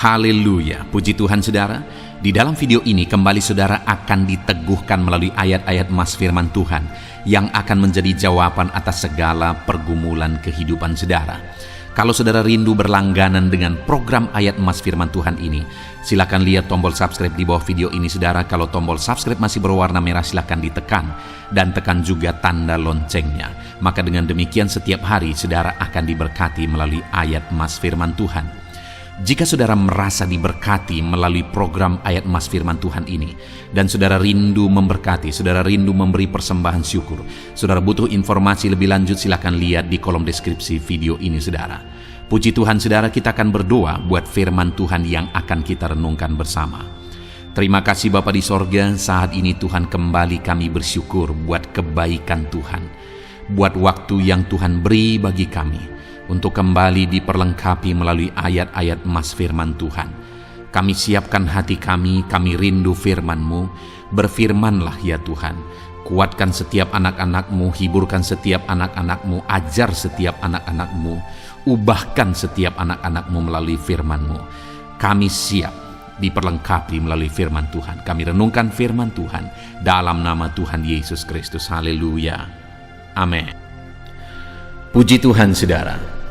Haleluya, puji Tuhan saudara. Di dalam video ini kembali saudara akan diteguhkan melalui ayat-ayat emas firman Tuhan yang akan menjadi jawaban atas segala pergumulan kehidupan saudara. Kalau saudara rindu berlangganan dengan program ayat emas firman Tuhan ini, silakan lihat tombol subscribe di bawah video ini saudara. Kalau tombol subscribe masih berwarna merah, silakan ditekan dan tekan juga tanda loncengnya. Maka dengan demikian setiap hari saudara akan diberkati melalui ayat emas firman Tuhan. Jika saudara merasa diberkati melalui program ayat emas firman Tuhan ini, dan saudara rindu memberkati, saudara rindu memberi persembahan syukur, saudara butuh informasi lebih lanjut, silakan lihat di kolom deskripsi video ini saudara. Puji Tuhan saudara, kita akan berdoa buat firman Tuhan yang akan kita renungkan bersama. Terima kasih Bapa di sorga, saat ini Tuhan kembali kami bersyukur buat kebaikan Tuhan, buat waktu yang Tuhan beri bagi kami untuk kembali diperlengkapi melalui ayat-ayat emas firman Tuhan. Kami siapkan hati kami rindu firman-Mu. Berfirmanlah ya Tuhan. Kuatkan setiap anak-anak-Mu, hiburkan setiap anak-anak-Mu, ajar setiap anak-anak-Mu, ubahkan setiap anak-anak-Mu melalui firman-Mu. Kami siap diperlengkapi melalui firman Tuhan. Kami renungkan firman Tuhan dalam nama Tuhan Yesus Kristus. Haleluya. Amin. Puji Tuhan saudara.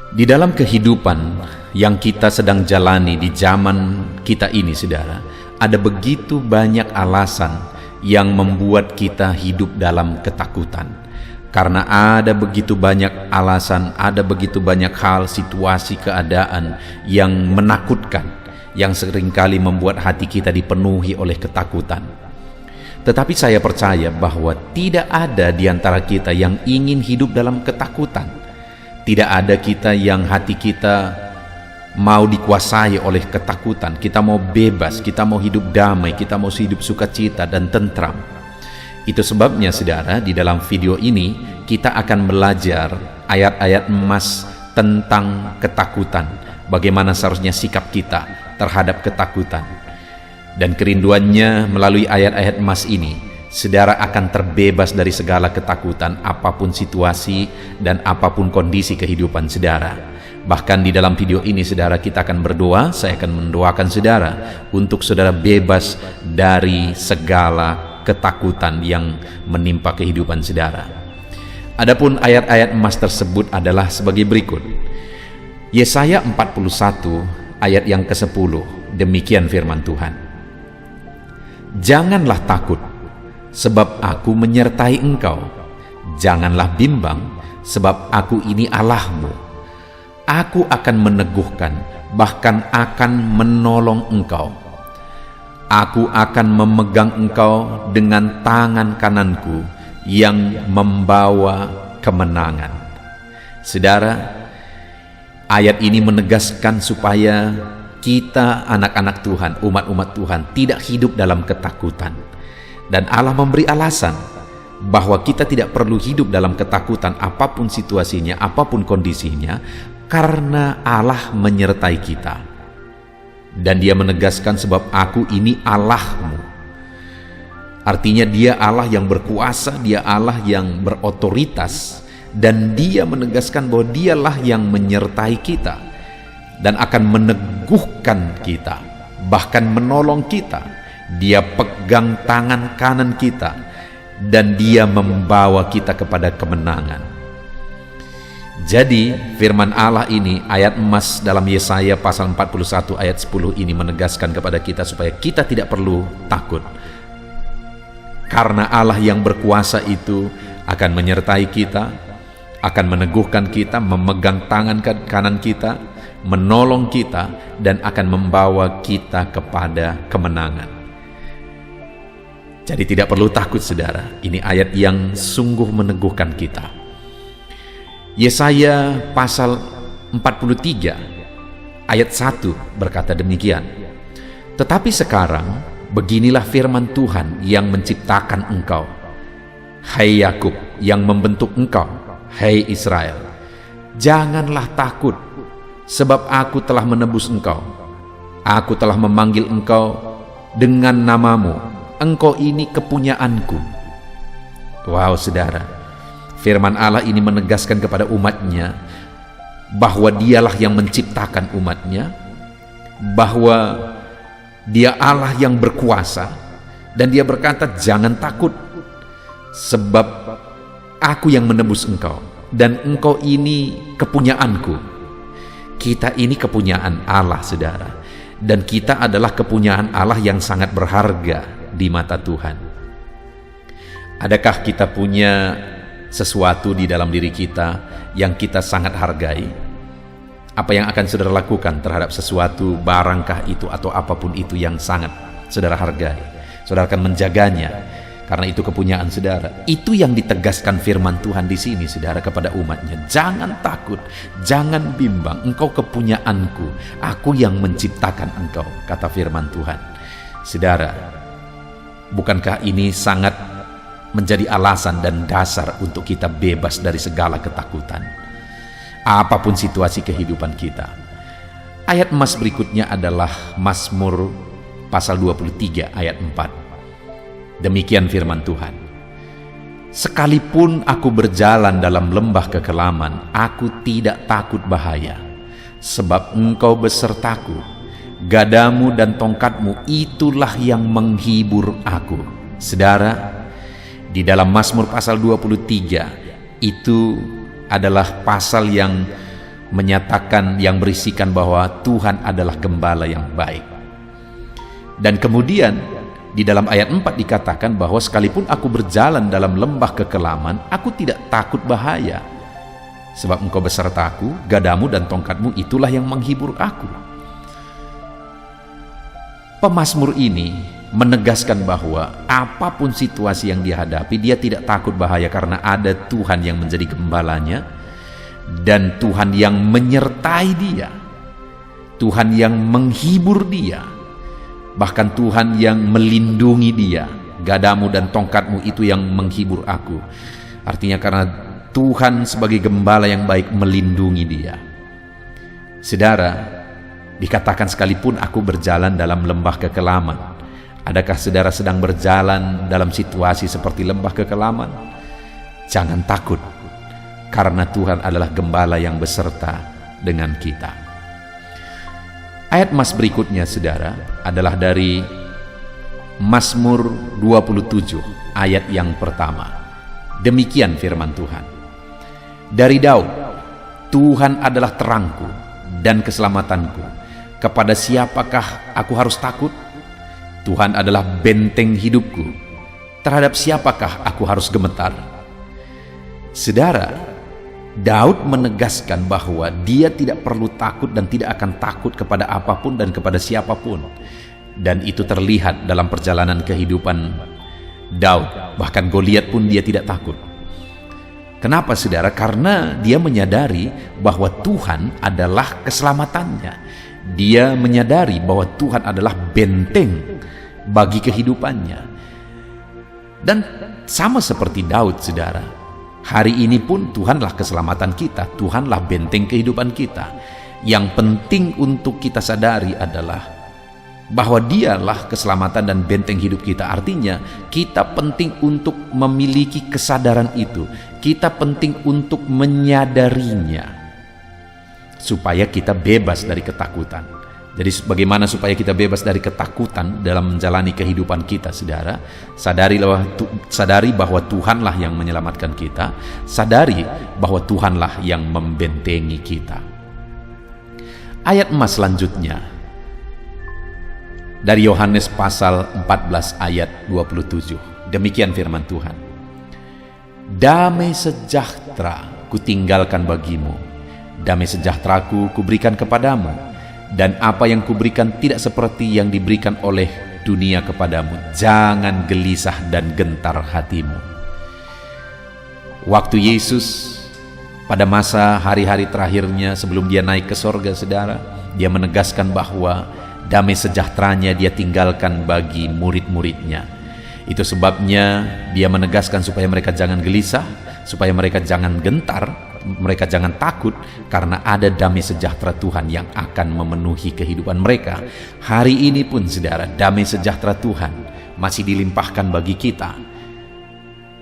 Di dalam kehidupan yang kita sedang jalani di zaman kita ini saudara, ada begitu banyak alasan yang membuat kita hidup dalam ketakutan. Karena ada begitu banyak alasan, ada begitu banyak hal, situasi, keadaan yang menakutkan, yang seringkali membuat hati kita dipenuhi oleh ketakutan. Tetapi saya percaya bahwa tidak ada di antara kita yang ingin hidup dalam ketakutan. Tidak ada kita yang hati kita mau dikuasai oleh ketakutan. Kita mau bebas, kita mau hidup damai, kita mau hidup sukacita dan tentram. Itu sebabnya saudara, di dalam video ini kita akan belajar ayat-ayat emas tentang ketakutan. Bagaimana seharusnya sikap kita terhadap ketakutan. Dan kerinduannya melalui ayat-ayat emas ini, saudara akan terbebas dari segala ketakutan, apapun situasi dan apapun kondisi kehidupan saudara. Bahkan di dalam video ini saudara, kita akan berdoa. Saya akan mendoakan saudara untuk saudara bebas dari segala ketakutan yang menimpa kehidupan saudara. Adapun ayat-ayat emas tersebut adalah sebagai berikut. Yesaya 41 ayat yang ke-10, demikian firman Tuhan. Janganlah takut, sebab aku menyertai engkau. Janganlah bimbang, sebab aku ini Allahmu. Aku akan meneguhkan, bahkan akan menolong engkau. Aku akan memegang engkau dengan tangan kananku yang membawa kemenangan. Saudara, ayat ini menegaskan supaya kita anak-anak Tuhan, umat-umat Tuhan tidak hidup dalam ketakutan. Dan Allah memberi alasan bahwa kita tidak perlu hidup dalam ketakutan apapun situasinya, apapun kondisinya, karena Allah menyertai kita. Dan Dia menegaskan, sebab aku ini Allahmu. Artinya Dia Allah yang berkuasa, Dia Allah yang berotoritas, dan Dia menegaskan bahwa Dialah yang menyertai kita dan akan meneguhkan kita, bahkan menolong kita. Dia pegang tangan kanan kita dan Dia membawa kita kepada kemenangan. Jadi firman Allah ini, ayat emas dalam Yesaya pasal 41 ayat 10 ini menegaskan kepada kita supaya kita tidak perlu takut. Karena Allah yang berkuasa itu akan menyertai kita, akan meneguhkan kita, memegang tangan kanan kita, menolong kita, dan akan membawa kita kepada kemenangan. Jadi tidak perlu takut saudara. Ini ayat yang sungguh meneguhkan kita. Yesaya pasal 43 ayat 1 berkata demikian. Tetapi sekarang beginilah firman Tuhan yang menciptakan engkau, hai Yakub, yang membentuk engkau, hai Israel. Janganlah takut, sebab aku telah menebus engkau. Aku telah memanggil engkau dengan namamu. Engkau ini kepunyaanku. Wow saudara, firman Allah ini menegaskan kepada umatnya bahwa Dialah yang menciptakan umatnya, bahwa Dia Allah yang berkuasa, dan Dia berkata, jangan takut, sebab Aku yang menebus engkau, dan engkau ini kepunyaanku. Kita ini kepunyaan Allah, saudara, dan kita adalah kepunyaan Allah yang sangat berharga di mata Tuhan. Adakah kita punya sesuatu di dalam diri kita yang kita sangat hargai? Apa yang akan saudara lakukan terhadap sesuatu, barangkah itu atau apapun itu yang sangat saudara hargai? Saudara akan menjaganya, karena itu kepunyaan saudara. Itu yang ditegaskan firman Tuhan di sini, saudara, kepada umatnya. Jangan takut, jangan bimbang, engkau kepunyaanku, Aku yang menciptakan engkau, kata firman Tuhan. Saudara, bukankah ini sangat menjadi alasan dan dasar untuk kita bebas dari segala ketakutan, apapun situasi kehidupan kita? Ayat emas berikutnya adalah Mazmur pasal 23 ayat 4. Demikian firman Tuhan. Sekalipun aku berjalan dalam lembah kekelaman, aku tidak takut bahaya, sebab engkau besertaku, gadamu dan tongkatmu itulah yang menghibur aku. Saudara, di dalam Mazmur pasal 23 itu adalah pasal yang menyatakan, yang berisikan bahwa Tuhan adalah gembala yang baik. Dan kemudian di dalam ayat 4 dikatakan bahwa sekalipun aku berjalan dalam lembah kekelaman, aku tidak takut bahaya, sebab engkau besertaku, gadamu dan tongkatmu itulah yang menghibur aku. Pemazmur ini menegaskan bahwa apapun situasi yang dihadapi, dia tidak takut bahaya karena ada Tuhan yang menjadi gembalanya, dan Tuhan yang menyertai dia, Tuhan yang menghibur dia, bahkan Tuhan yang melindungi dia. Gadamu dan tongkatmu itu yang menghibur aku. Artinya karena Tuhan sebagai gembala yang baik melindungi dia. Saudara, dikatakan sekalipun aku berjalan dalam lembah kekelaman. Adakah saudara sedang berjalan dalam situasi seperti lembah kekelaman? Jangan takut, karena Tuhan adalah gembala yang beserta dengan kita. Ayat emas berikutnya, saudara, adalah dari Mazmur 27 ayat yang pertama. Demikian firman Tuhan. Dari Daud, Tuhan adalah terangku dan keselamatanku. Kepada siapakah aku harus takut? Tuhan adalah benteng hidupku. Terhadap siapakah aku harus gemetar? Saudara, Daud menegaskan bahwa dia tidak perlu takut dan tidak akan takut kepada apapun dan kepada siapapun. Dan itu terlihat dalam perjalanan kehidupan Daud. Bahkan Goliat pun dia tidak takut. Kenapa, saudara? Karena dia menyadari bahwa Tuhan adalah keselamatannya. Dia menyadari bahwa Tuhan adalah benteng bagi kehidupannya. Dan sama seperti Daud, saudara, hari ini pun Tuhanlah keselamatan kita, Tuhanlah benteng kehidupan kita. Yang penting untuk kita sadari adalah bahwa Dialah keselamatan dan benteng hidup kita. Artinya kita penting untuk memiliki kesadaran itu. Kita penting untuk menyadarinya, supaya kita bebas dari ketakutan. Jadi bagaimana supaya kita bebas dari ketakutan dalam menjalani kehidupan kita, saudara? Sadari bahwa Tuhanlah yang menyelamatkan kita. Sadari bahwa Tuhanlah yang membentengi kita. Ayat emas selanjutnya dari Yohanes pasal 14 ayat 27. Demikian firman Tuhan. Damai sejahtera kutinggalkan bagimu, damai sejahteraku kuberikan kepadamu, dan apa yang kuberikan tidak seperti yang diberikan oleh dunia kepadamu. Jangan gelisah dan gentar hatimu. Waktu Yesus pada masa hari-hari terakhirnya sebelum dia naik ke sorga, saudara, dia menegaskan bahwa damai sejahteranya dia tinggalkan bagi murid-muridnya. Itu sebabnya dia menegaskan supaya mereka jangan gelisah, supaya mereka jangan gentar, mereka jangan takut, karena ada damai sejahtera Tuhan yang akan memenuhi kehidupan mereka. Hari ini pun, saudara, damai sejahtera Tuhan masih dilimpahkan bagi kita,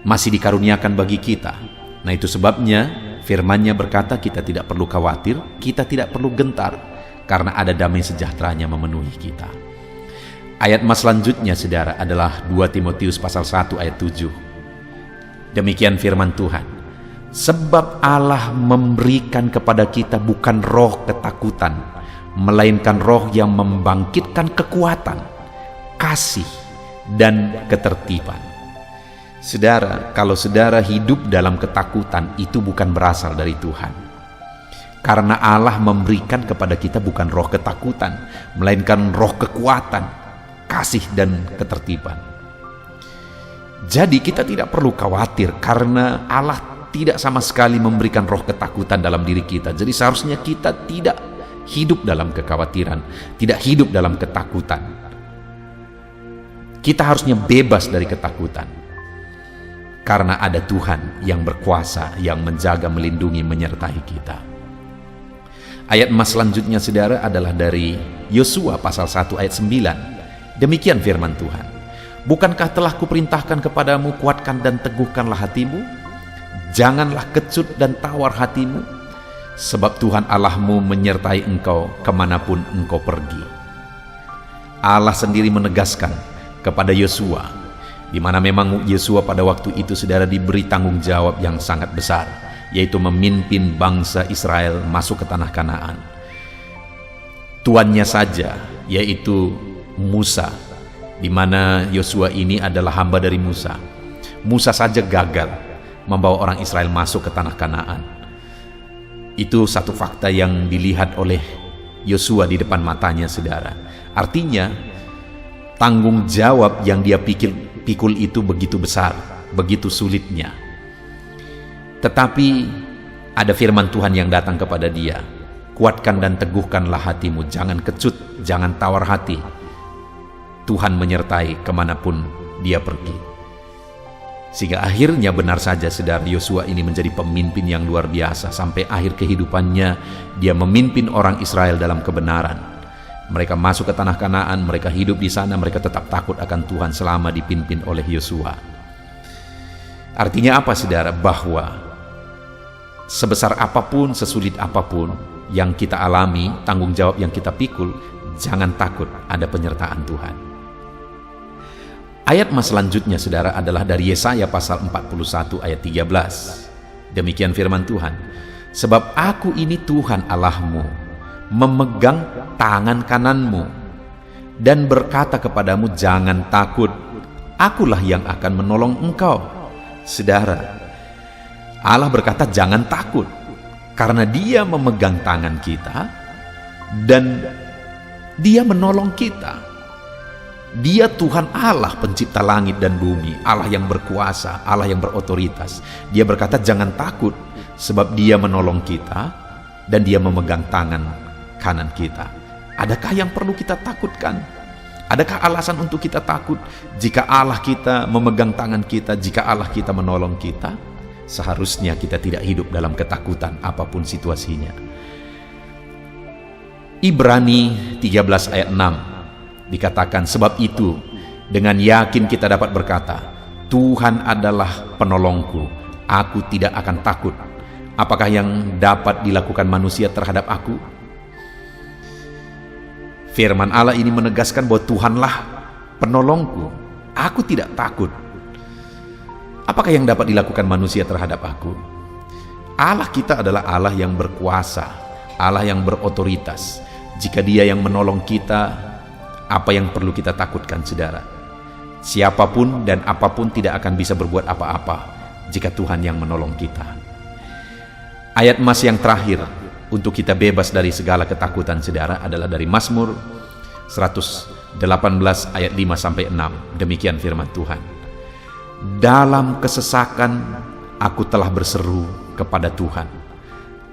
masih dikaruniakan bagi kita. Nah, itu sebabnya firman-Nya berkata kita tidak perlu khawatir, kita tidak perlu gentar, karena ada damai sejahteranya memenuhi kita. Ayat mas selanjutnya saudara adalah 2 Timotius pasal 1 ayat 7. Demikian firman Tuhan, sebab Allah memberikan kepada kita bukan roh ketakutan, melainkan roh yang membangkitkan kekuatan, kasih, dan ketertiban. Saudara, kalau saudara hidup dalam ketakutan, itu bukan berasal dari Tuhan. Karena Allah memberikan kepada kita bukan roh ketakutan, melainkan roh kekuatan, kasih, dan ketertiban. Jadi kita tidak perlu khawatir karena Allah tidak sama sekali memberikan roh ketakutan dalam diri kita. Jadi seharusnya kita tidak hidup dalam kekhawatiran, tidak hidup dalam ketakutan. Kita harusnya bebas dari ketakutan. Karena ada Tuhan yang berkuasa, yang menjaga, melindungi, menyertai kita. Ayat mas selanjutnya saudara adalah dari Yosua pasal 1 ayat 9. Demikian firman Tuhan, bukankah telah kuperintahkan kepadamu, kuatkan dan teguhkanlah hatimu, janganlah kecut dan tawar hatimu, sebab Tuhan Allahmu menyertai engkau kemanapun engkau pergi. Allah sendiri menegaskan kepada Yosua, di mana memang Yosua pada waktu itu saudara diberi tanggung jawab yang sangat besar, yaitu memimpin bangsa Israel masuk ke tanah Kanaan. Tuannya saja, yaitu Musa, di mana Yosua ini adalah hamba dari Musa. Musa saja gagal membawa orang Israel masuk ke tanah Kanaan. Itu satu fakta yang dilihat oleh Yosua di depan matanya saudara. Artinya tanggung jawab yang dia pikul itu begitu besar, begitu sulitnya. Tetapi ada firman Tuhan yang datang kepada dia, kuatkan dan teguhkanlah hatimu, jangan kecut, jangan tawar hati. Tuhan menyertai kemanapun dia pergi. Sehingga akhirnya benar saja saudara, Yosua ini menjadi pemimpin yang luar biasa. Sampai akhir kehidupannya dia memimpin orang Israel dalam kebenaran. Mereka masuk ke tanah Kanaan, mereka hidup di sana, mereka tetap takut akan Tuhan selama dipimpin oleh Yosua. Artinya apa saudara? Bahwa sebesar apapun, sesulit apapun yang kita alami, tanggung jawab yang kita pikul, jangan takut, ada penyertaan Tuhan. Ayat mas selanjutnya saudara adalah dari Yesaya pasal 41 ayat 13. Demikian firman Tuhan, sebab aku ini Tuhan Allahmu, memegang tangan kananmu dan berkata kepadamu, jangan takut, akulah yang akan menolong engkau. Saudara, Allah berkata jangan takut karena dia memegang tangan kita dan dia menolong kita. Dia Tuhan Allah pencipta langit dan bumi, Allah yang berkuasa, Allah yang berotoritas. Dia berkata jangan takut sebab dia menolong kita dan dia memegang tangan kanan kita. Adakah yang perlu kita takutkan? Adakah alasan untuk kita takut jika Allah kita memegang tangan kita, jika Allah kita menolong kita? Seharusnya kita tidak hidup dalam ketakutan apapun situasinya. Ibrani 13 ayat 6 dikatakan, sebab itu dengan yakin kita dapat berkata, Tuhan adalah penolongku, aku tidak akan takut. Apakah yang dapat dilakukan manusia terhadap aku? Firman Allah ini menegaskan bahwa Tuhanlah penolongku, aku tidak takut. Apakah yang dapat dilakukan manusia terhadap aku? Allah kita adalah Allah yang berkuasa, Allah yang berotoritas. Jika dia yang menolong kita, apa yang perlu kita takutkan saudara? Siapapun dan apapun tidak akan bisa berbuat apa-apa jika Tuhan yang menolong kita. Ayat mas yang terakhir untuk kita bebas dari segala ketakutan saudara adalah dari Mazmur 118 ayat 5-6. Demikian firman Tuhan, dalam kesesakan aku telah berseru kepada Tuhan,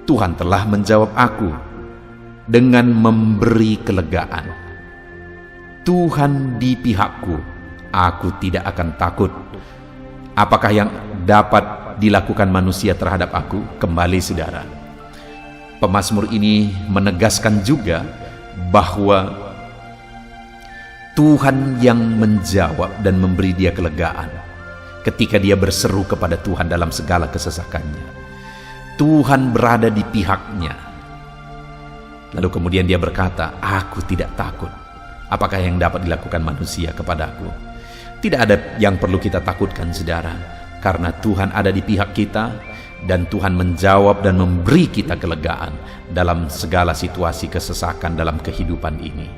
Tuhan telah menjawab aku dengan memberi kelegaan. Tuhan di pihakku, aku tidak akan takut. Apakah yang dapat dilakukan manusia terhadap aku? Kembali saudara, pemazmur ini menegaskan juga bahwa Tuhan yang menjawab dan memberi dia kelegaan ketika dia berseru kepada Tuhan dalam segala kesesakannya. Tuhan berada di pihaknya. Lalu kemudian dia berkata, "Aku tidak takut. Apakah yang dapat dilakukan manusia kepadaku?" Tidak ada yang perlu kita takutkan, saudara, karena Tuhan ada di pihak kita, dan Tuhan menjawab dan memberi kita kelegaan dalam segala situasi kesesakan dalam kehidupan ini.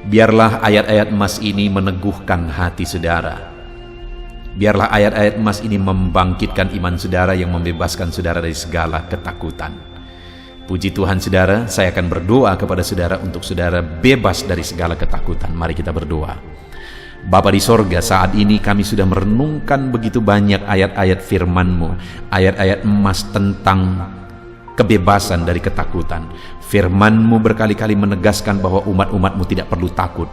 Biarlah ayat-ayat emas ini meneguhkan hati saudara. Biarlah ayat-ayat emas ini membangkitkan iman saudara yang membebaskan saudara dari segala ketakutan. Puji Tuhan, saudara, saya akan berdoa kepada saudara untuk saudara bebas dari segala ketakutan. Mari kita berdoa. Bapa di sorga, saat ini kami sudah merenungkan begitu banyak ayat-ayat firman-Mu, ayat-ayat emas tentang kebebasan dari ketakutan. Firman-Mu berkali-kali menegaskan bahwa umat-umat-Mu tidak perlu takut.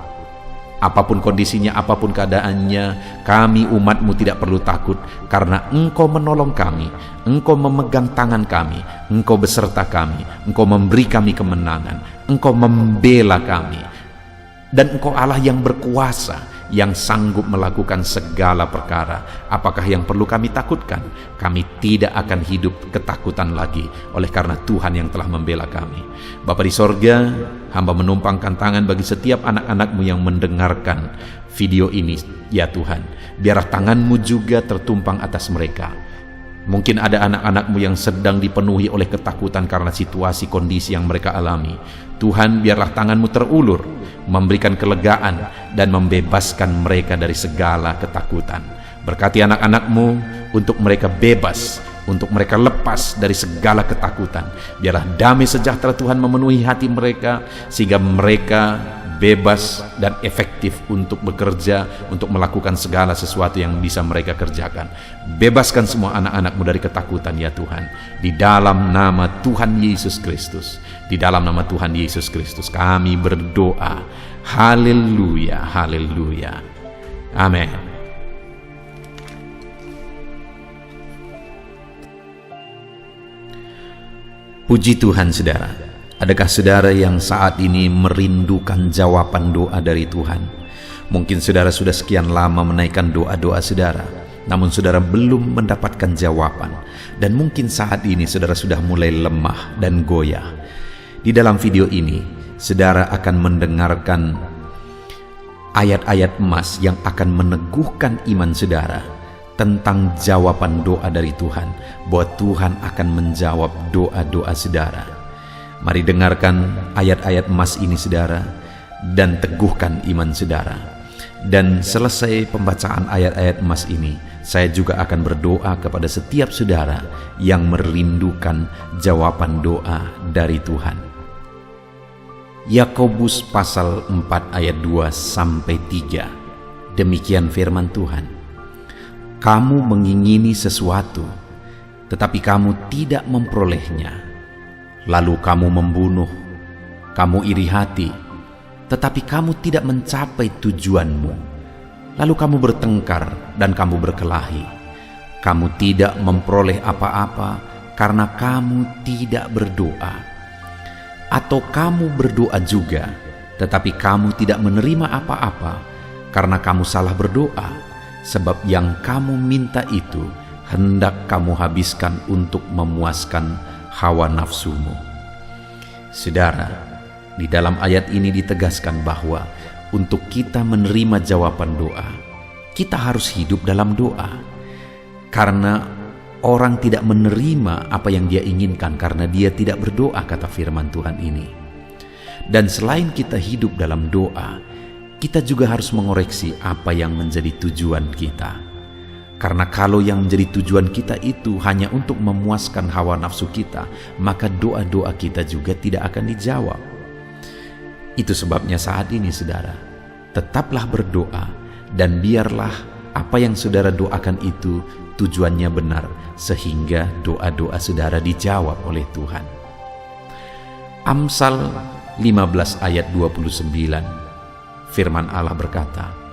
Apapun kondisinya, apapun keadaannya, kami umat-Mu tidak perlu takut, karena Engkau menolong kami, Engkau memegang tangan kami, Engkau beserta kami, Engkau memberi kami kemenangan, Engkau membela kami, dan Engkau Allah yang berkuasa, yang sanggup melakukan segala perkara. Apakah yang perlu kami takutkan? Kami tidak akan hidup ketakutan lagi, oleh karena Tuhan yang telah membela kami. Bapa di sorga, hamba menumpangkan tangan bagi setiap anak-anak-Mu yang mendengarkan video ini, ya Tuhan. Biarlah tangan-Mu juga tertumpang atas mereka. Mungkin ada anak-anak-Mu yang sedang dipenuhi oleh ketakutan karena situasi kondisi yang mereka alami. Tuhan, biarlah tangan-Mu terulur, memberikan kelegaan dan membebaskan mereka dari segala ketakutan. Berkati anak-anak-Mu untuk mereka bebas, untuk mereka lepas dari segala ketakutan. Biarlah damai sejahtera Tuhan memenuhi hati mereka, sehingga mereka bebas dan efektif untuk bekerja, untuk melakukan segala sesuatu yang bisa mereka kerjakan. Bebaskan semua anak-anak-Mu dari ketakutan, ya Tuhan. Di dalam nama Tuhan Yesus Kristus, di dalam nama Tuhan Yesus Kristus kami berdoa. Haleluya, haleluya. Amin. Puji Tuhan, saudara. Adakah saudara yang saat ini merindukan jawaban doa dari Tuhan? Mungkin saudara sudah sekian lama menaikkan doa-doa saudara, namun saudara belum mendapatkan jawaban. Dan mungkin saat ini saudara sudah mulai lemah dan goyah. Di dalam video ini, saudara akan mendengarkan ayat-ayat emas yang akan meneguhkan iman saudara tentang jawaban doa dari Tuhan, bahwa Tuhan akan menjawab doa-doa saudara. Mari dengarkan ayat-ayat emas ini, saudara, dan teguhkan iman saudara. Dan selesai pembacaan ayat-ayat emas ini, saya juga akan berdoa kepada setiap saudara yang merindukan jawaban doa dari Tuhan. Yakobus pasal 4 ayat 2-3. Demikian firman Tuhan. Kamu mengingini sesuatu, tetapi kamu tidak memperolehnya. Lalu kamu membunuh, kamu iri hati, tetapi kamu tidak mencapai tujuanmu. Lalu kamu bertengkar dan kamu berkelahi. Kamu tidak memperoleh apa-apa karena kamu tidak berdoa. Atau kamu berdoa juga, tetapi kamu tidak menerima apa-apa karena kamu salah berdoa, sebab yang kamu minta itu hendak kamu habiskan untuk memuaskan hawa nafsumu. Saudara, di dalam ayat ini ditegaskan bahwa untuk kita menerima jawaban doa, kita harus hidup dalam doa. Karena orang tidak menerima apa yang dia inginkan karena dia tidak berdoa, kata firman Tuhan ini. Dan selain kita hidup dalam doa, kita juga harus mengoreksi apa yang menjadi tujuan kita. Karena kalau yang menjadi tujuan kita itu hanya untuk memuaskan hawa nafsu kita, maka doa-doa kita juga tidak akan dijawab. Itu sebabnya saat ini, saudara, tetaplah berdoa, dan biarlah apa yang saudara doakan itu tujuannya benar, sehingga doa-doa saudara dijawab oleh Tuhan. Amsal 15 ayat 29, firman Allah berkata,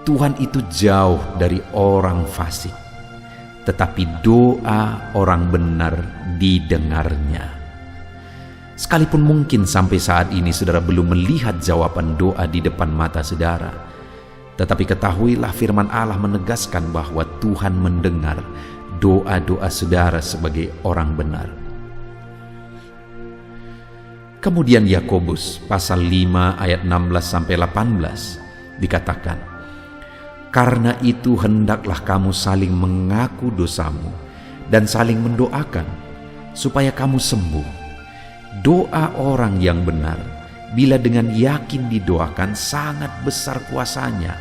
Tuhan itu jauh dari orang fasik, tetapi doa orang benar didengarnya. Sekalipun mungkin sampai saat ini saudara belum melihat jawaban doa di depan mata saudara, tetapi ketahuilah firman Allah menegaskan bahwa Tuhan mendengar doa-doa saudara sebagai orang benar. Kemudian Yakobus pasal 5 ayat 16-18 dikatakan, "Karena itu hendaklah kamu saling mengaku dosamu dan saling mendoakan supaya kamu sembuh. Doa orang yang benar bila dengan yakin didoakan sangat besar kuasanya."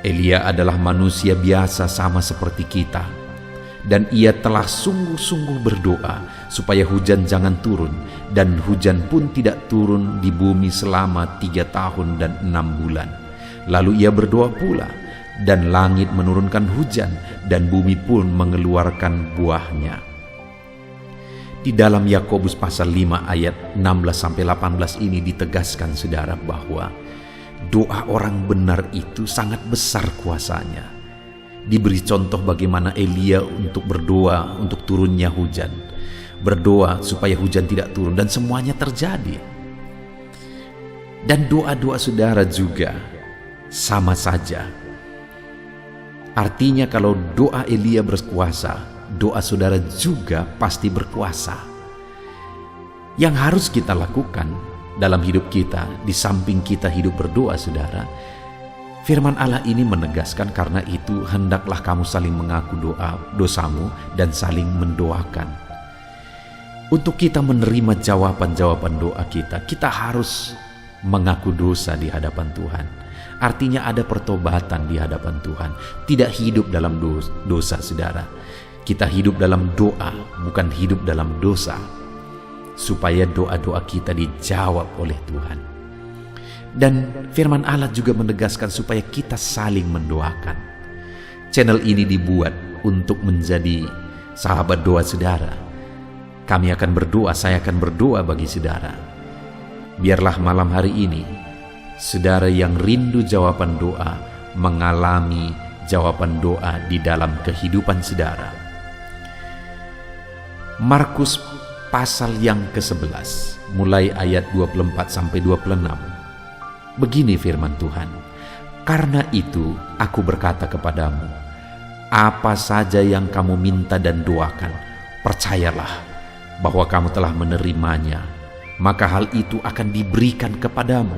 Elia adalah manusia biasa sama seperti kita, dan ia telah sungguh-sungguh berdoa supaya hujan jangan turun, dan hujan pun tidak turun di bumi selama 3 tahun dan 6 bulan. Lalu ia berdoa pula, dan langit menurunkan hujan, dan bumi pun mengeluarkan buahnya. Di dalam Yakobus pasal 5 ayat 16-18 ini ditegaskan saudara bahwa doa orang benar itu sangat besar kuasanya. Diberi contoh bagaimana Elia untuk berdoa untuk turunnya hujan, berdoa supaya hujan tidak turun, dan semuanya terjadi. Dan doa-doa saudara juga sama saja. Artinya kalau doa Elia berkuasa, doa saudara juga pasti berkuasa. Yang harus kita lakukan dalam hidup kita, di samping kita hidup berdoa saudara, firman Allah ini menegaskan, karena itu hendaklah kamu saling mengaku dosamu dan saling mendoakan. Untuk kita menerima jawaban-jawaban doa kita harus mengaku dosa di hadapan Tuhan. Artinya ada pertobatan di hadapan Tuhan. Tidak hidup dalam dosa saudara. Kita hidup dalam doa, bukan hidup dalam dosa. Supaya doa-doa kita dijawab oleh Tuhan. Dan firman Allah juga menegaskan supaya kita saling mendoakan. Channel ini dibuat untuk menjadi sahabat doa saudara. Kami akan berdoa, saya akan berdoa bagi saudara. Biarlah malam hari ini, saudara yang rindu jawaban doa, mengalami jawaban doa di dalam kehidupan saudara. Markus pasal yang ke-11, mulai ayat 24-26. Begini firman Tuhan, "Karena itu aku berkata kepadamu, apa saja yang kamu minta dan doakan, percayalah bahwa kamu telah menerimanya, maka hal itu akan diberikan kepadamu.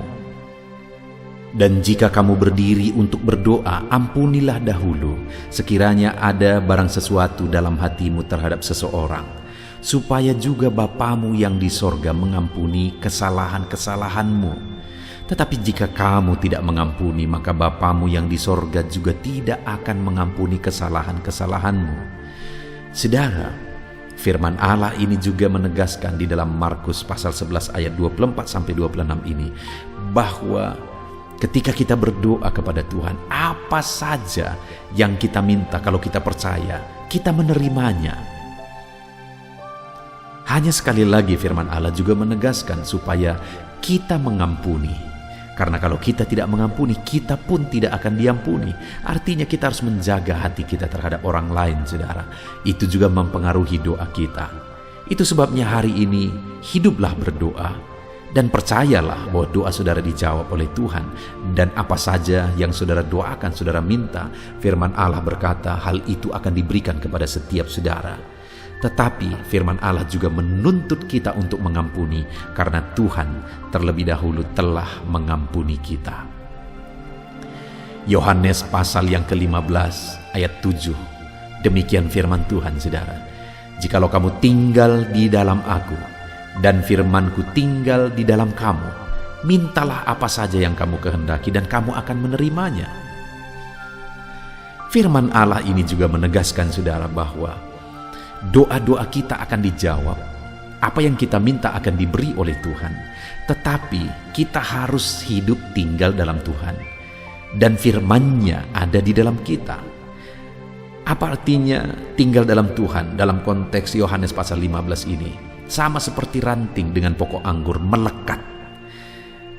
Dan jika kamu berdiri untuk berdoa, ampunilah dahulu sekiranya ada barang sesuatu dalam hatimu terhadap seseorang, supaya juga Bapamu yang di sorga mengampuni kesalahan-kesalahanmu. Tetapi jika kamu tidak mengampuni, maka Bapamu yang di sorga juga tidak akan mengampuni kesalahan-kesalahanmu." Saudara, firman Allah ini juga menegaskan di dalam Markus pasal 11 ayat 24-26 ini, bahwa ketika kita berdoa kepada Tuhan, apa saja yang kita minta, kalau kita percaya, kita menerimanya. Hanya sekali lagi firman Allah juga menegaskan supaya kita mengampuni. Karena kalau kita tidak mengampuni, kita pun tidak akan diampuni. Artinya kita harus menjaga hati kita terhadap orang lain, saudara. Itu juga mempengaruhi doa kita. Itu sebabnya hari ini, hiduplah berdoa. Dan percayalah bahwa doa saudara dijawab oleh Tuhan. Dan apa saja yang saudara doakan, saudara minta, firman Allah berkata, hal itu akan diberikan kepada setiap saudara. Tetapi firman Allah juga menuntut kita untuk mengampuni, karena Tuhan terlebih dahulu telah mengampuni kita. Yohanes pasal yang ke-15 ayat 7. Demikian firman Tuhan saudara, "Jikalau kamu tinggal di dalam aku, dan firmanku tinggal di dalam kamu, mintalah apa saja yang kamu kehendaki dan kamu akan menerimanya." Firman Allah ini juga menegaskan saudara bahwa doa-doa kita akan dijawab. Apa yang kita minta akan diberi oleh Tuhan. Tetapi kita harus hidup tinggal dalam Tuhan. Dan firman-Nya ada di dalam kita. Apa artinya tinggal dalam Tuhan dalam konteks Yohanes pasal 15 ini? Sama seperti ranting dengan pokok anggur melekat.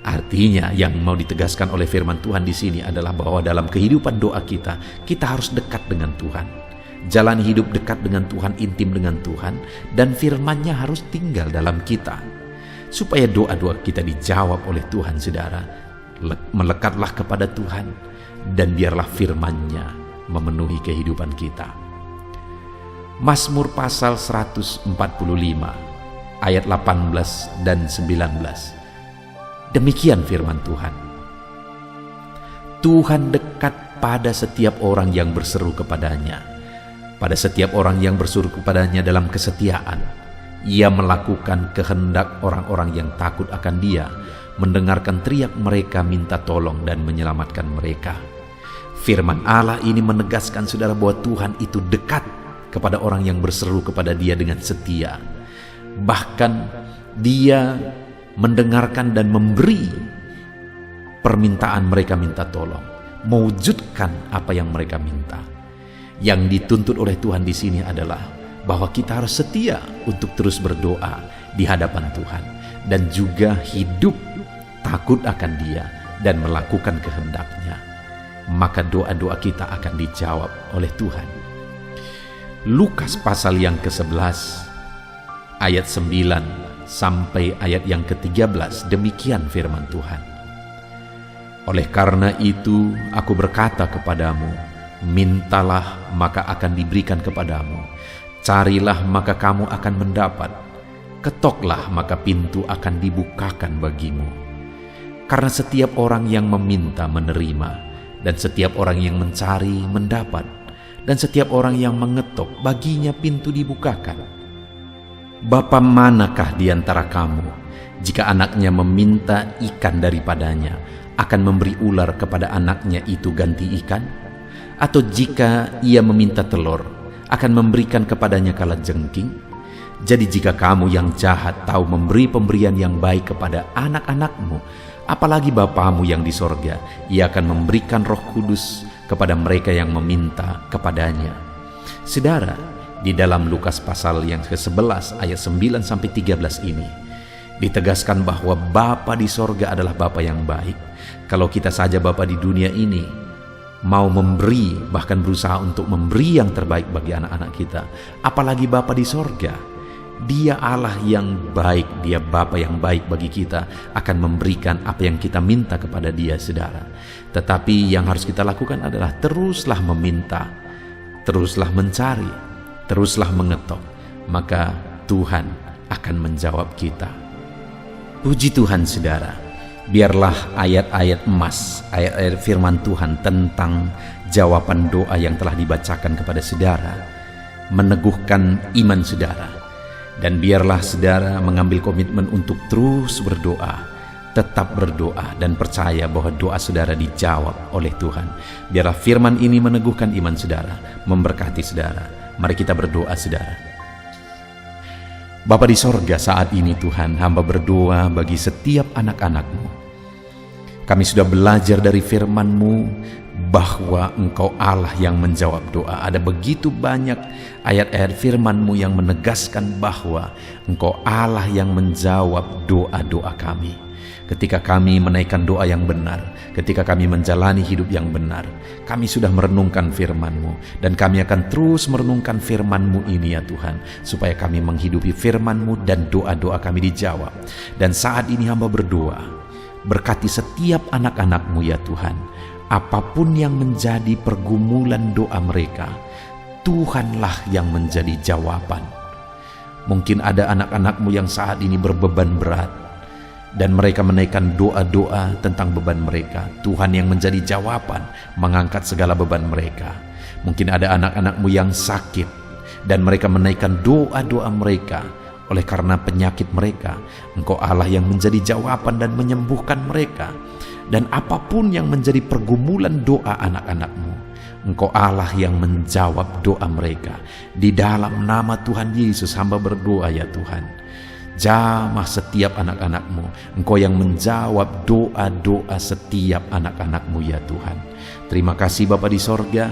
Artinya yang mau ditegaskan oleh firman Tuhan di sini adalah bahwa dalam kehidupan doa kita harus dekat dengan Tuhan. Jalan hidup dekat dengan Tuhan, intim dengan Tuhan, dan firman-Nya harus tinggal dalam kita. Supaya doa-doa kita dijawab oleh Tuhan, saudara, melekatlah kepada Tuhan, dan biarlah firman-Nya memenuhi kehidupan kita. Mazmur pasal 145, ayat 18 dan 19. Demikian firman Tuhan. Tuhan dekat pada setiap orang yang berseru kepadanya, pada setiap orang yang berseru kepadanya dalam kesetiaan. Ia melakukan kehendak orang-orang yang takut akan Dia, mendengarkan teriak mereka minta tolong dan menyelamatkan mereka. Firman Allah ini menegaskan saudara bahwa Tuhan itu dekat kepada orang yang berseru kepada Dia dengan setia. Bahkan Dia mendengarkan dan memberi permintaan mereka minta tolong, mewujudkan apa yang mereka minta. Yang dituntut oleh Tuhan di sini adalah bahwa kita harus setia untuk terus berdoa di hadapan Tuhan dan juga hidup takut akan Dia dan melakukan kehendak-Nya. Maka doa-doa kita akan dijawab oleh Tuhan. Lukas pasal yang ke-11 ayat 9 sampai ayat yang ke-13, demikian firman Tuhan. Oleh karena itu aku berkata kepadamu, mintalah maka akan diberikan kepadamu, carilah maka kamu akan mendapat, ketoklah maka pintu akan dibukakan bagimu. Karena setiap orang yang meminta menerima, dan setiap orang yang mencari mendapat, dan setiap orang yang mengetok baginya pintu dibukakan. Bapa manakah di antara kamu, jika anaknya meminta ikan daripadanya, akan memberi ular kepada anaknya itu ganti ikan? Atau jika ia meminta telur, akan memberikan kepadanya kalajengking? Jadi jika kamu yang jahat tahu memberi pemberian yang baik kepada anak-anakmu, apalagi Bapamu yang di sorga, Ia akan memberikan Roh Kudus kepada mereka yang meminta kepadanya. Saudara, di dalam Lukas pasal yang ke-11 ayat 9 sampai 13 ini ditegaskan bahwa Bapa di sorga adalah Bapa yang baik. Kalau kita saja Bapa di dunia ini mau memberi, bahkan berusaha untuk memberi yang terbaik bagi anak-anak kita, apalagi Bapa di sorga. Dia Allah yang baik, Dia Bapa yang baik bagi kita, akan memberikan apa yang kita minta kepada Dia, saudara. Tetapi yang harus kita lakukan adalah teruslah meminta, teruslah mencari, teruslah mengetok, maka Tuhan akan menjawab kita. Puji Tuhan, saudara. Biarlah ayat-ayat emas, ayat-ayat firman Tuhan tentang jawaban doa yang telah dibacakan kepada saudara meneguhkan iman saudara. Dan biarlah saudara mengambil komitmen untuk terus berdoa, tetap berdoa dan percaya bahwa doa saudara dijawab oleh Tuhan. Biarlah firman ini meneguhkan iman saudara, memberkati saudara. Mari kita berdoa, saudara. Bapa di sorga, saat ini Tuhan, hamba berdoa bagi setiap anak-anak-Mu. Kami sudah belajar dari firman-Mu bahwa Engkau Allah yang menjawab doa. Ada begitu banyak ayat-ayat firman-Mu yang menegaskan bahwa Engkau Allah yang menjawab doa-doa kami. Ketika kami menaikkan doa yang benar, ketika kami menjalani hidup yang benar, kami sudah merenungkan firman-Mu, dan kami akan terus merenungkan firman-Mu ini ya Tuhan, supaya kami menghidupi firman-Mu dan doa-doa kami dijawab. Dan saat ini hamba berdoa, berkati setiap anak-anak-Mu ya Tuhan, apapun yang menjadi pergumulan doa mereka, Tuhanlah yang menjadi jawaban. Mungkin ada anak-anak-Mu yang saat ini berbeban berat, dan mereka menaikkan doa-doa tentang beban mereka. Tuhan yang menjadi jawaban, mengangkat segala beban mereka. Mungkin ada anak-anak-Mu yang sakit, dan mereka menaikkan doa-doa mereka. Oleh karena penyakit mereka, Engkau Allah yang menjadi jawaban dan menyembuhkan mereka. Dan apapun yang menjadi pergumulan doa anak-anak-Mu, Engkau Allah yang menjawab doa mereka. Di dalam nama Tuhan Yesus hamba berdoa ya Tuhan, jamah setiap anak-anak-Mu. Engkau yang menjawab doa-doa setiap anak-anak-Mu ya Tuhan. Terima kasih Bapa di sorga.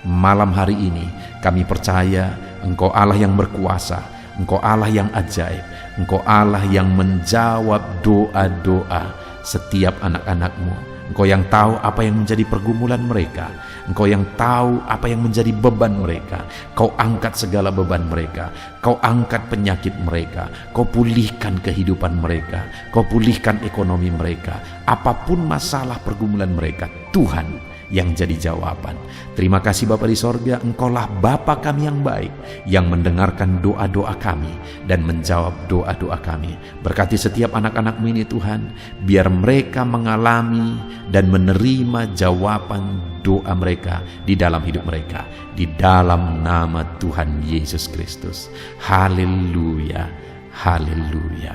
Malam hari ini kami percaya Engkau Allah yang berkuasa, Engkau Allah yang ajaib, Engkau Allah yang menjawab doa-doa setiap anak-anak-Mu. Engkau yang tahu apa yang menjadi pergumulan mereka, Engkau yang tahu apa yang menjadi beban mereka. Kau angkat segala beban mereka, Kau angkat penyakit mereka, Kau pulihkan kehidupan mereka, Kau pulihkan ekonomi mereka. Apapun masalah pergumulan mereka, Tuhan yang jadi jawaban. Terima kasih Bapa di sorga, Engkaulah Bapa kami yang baik, yang mendengarkan doa-doa kami dan menjawab doa-doa kami. Berkati setiap anak-anak-Mu ini Tuhan, biar mereka mengalami dan menerima jawaban doa mereka di dalam hidup mereka, di dalam nama Tuhan Yesus Kristus. Haleluya, haleluya,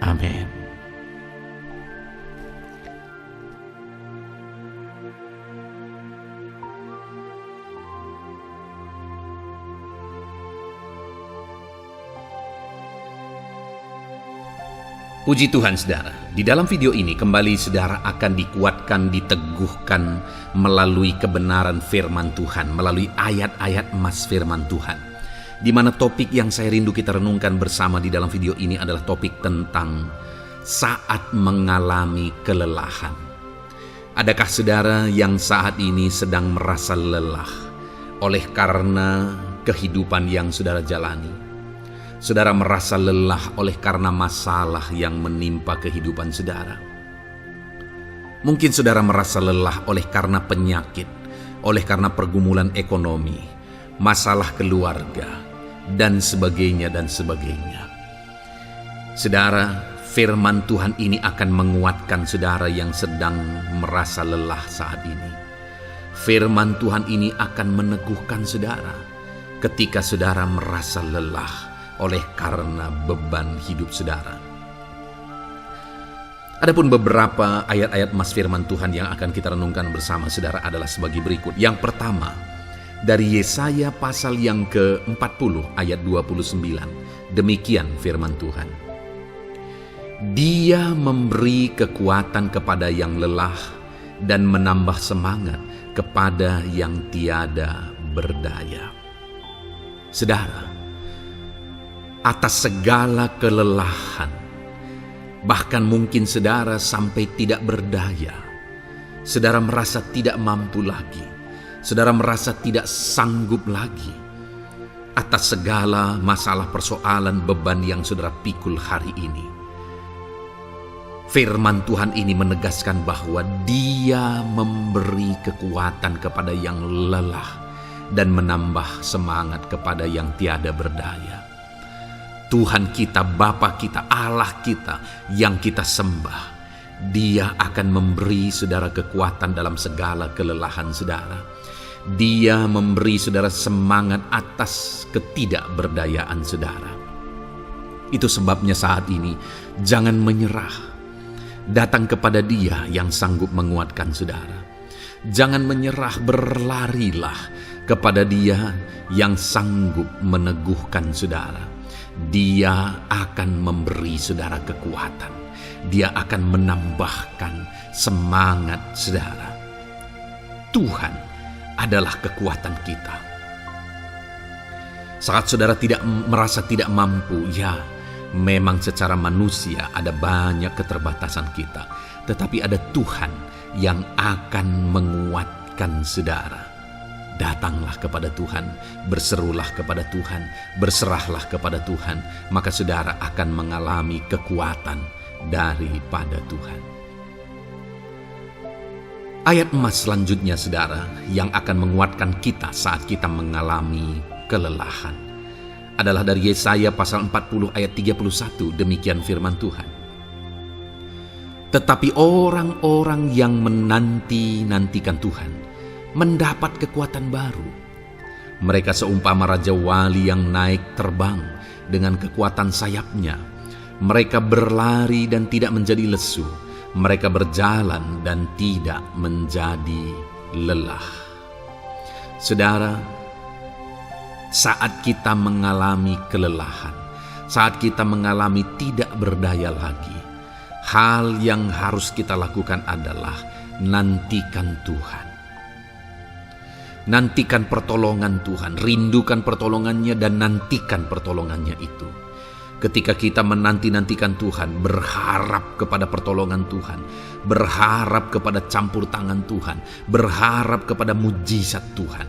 amin. Puji Tuhan saudara, di dalam video ini kembali saudara akan dikuatkan, diteguhkan melalui kebenaran firman Tuhan, melalui ayat-ayat emas firman Tuhan. Di mana topik yang saya rindu kita renungkan bersama di dalam video ini adalah topik tentang saat mengalami kelelahan. Adakah saudara yang saat ini sedang merasa lelah oleh karena kehidupan yang saudara jalani? Saudara merasa lelah oleh karena masalah yang menimpa kehidupan saudara. Mungkin saudara merasa lelah oleh karena penyakit, oleh karena pergumulan ekonomi, masalah keluarga, dan sebagainya dan sebagainya. Saudara, firman Tuhan ini akan menguatkan saudara yang sedang merasa lelah saat ini. Firman Tuhan ini akan meneguhkan saudara ketika saudara merasa lelah oleh karena beban hidup saudara. Adapun beberapa ayat-ayat emas firman Tuhan yang akan kita renungkan bersama saudara adalah sebagai berikut. Yang pertama, dari Yesaya pasal yang ke-40 ayat 29. Demikian firman Tuhan. Dia memberi kekuatan kepada yang lelah dan menambah semangat kepada yang tiada berdaya. Saudara, atas segala kelelahan, bahkan mungkin saudara sampai tidak berdaya, saudara merasa tidak mampu lagi, saudara merasa tidak sanggup lagi, atas segala masalah persoalan beban yang saudara pikul hari ini. Firman Tuhan ini menegaskan bahwa Dia memberi kekuatan kepada yang lelah dan menambah semangat kepada yang tiada berdaya. Tuhan kita, Bapa kita, Allah kita yang kita sembah, Dia akan memberi saudara kekuatan dalam segala kelelahan saudara. Dia memberi saudara semangat atas ketidakberdayaan saudara. Itu sebabnya saat ini jangan menyerah. Datang kepada Dia yang sanggup menguatkan saudara. Jangan menyerah, berlarilah kepada Dia yang sanggup meneguhkan saudara. Dia akan memberi saudara kekuatan. Dia akan menambahkan semangat saudara. Tuhan adalah kekuatan kita. Saat saudara merasa tidak mampu, ya memang secara manusia ada banyak keterbatasan kita. Tetapi ada Tuhan yang akan menguatkan saudara. Datanglah kepada Tuhan, berserulah kepada Tuhan, berserahlah kepada Tuhan, maka saudara akan mengalami kekuatan daripada Tuhan. Ayat emas selanjutnya saudara yang akan menguatkan kita saat kita mengalami kelelahan adalah dari Yesaya pasal 40 ayat 31. Demikian firman Tuhan. Tetapi orang-orang yang menanti-nantikan Tuhan mendapat kekuatan baru. Mereka seumpama Raja Wali yang naik terbang dengan kekuatan sayapnya. Mereka berlari dan tidak menjadi lesu. Mereka berjalan dan tidak menjadi lelah. Saudara, saat kita mengalami kelelahan, saat kita mengalami tidak berdaya lagi, hal yang harus kita lakukan adalah nantikan Tuhan. Nantikan pertolongan Tuhan, rindukan pertolongannya dan nantikan pertolongannya itu. Ketika kita menanti-nantikan Tuhan, berharap kepada pertolongan Tuhan, berharap kepada campur tangan Tuhan, berharap kepada mujizat Tuhan,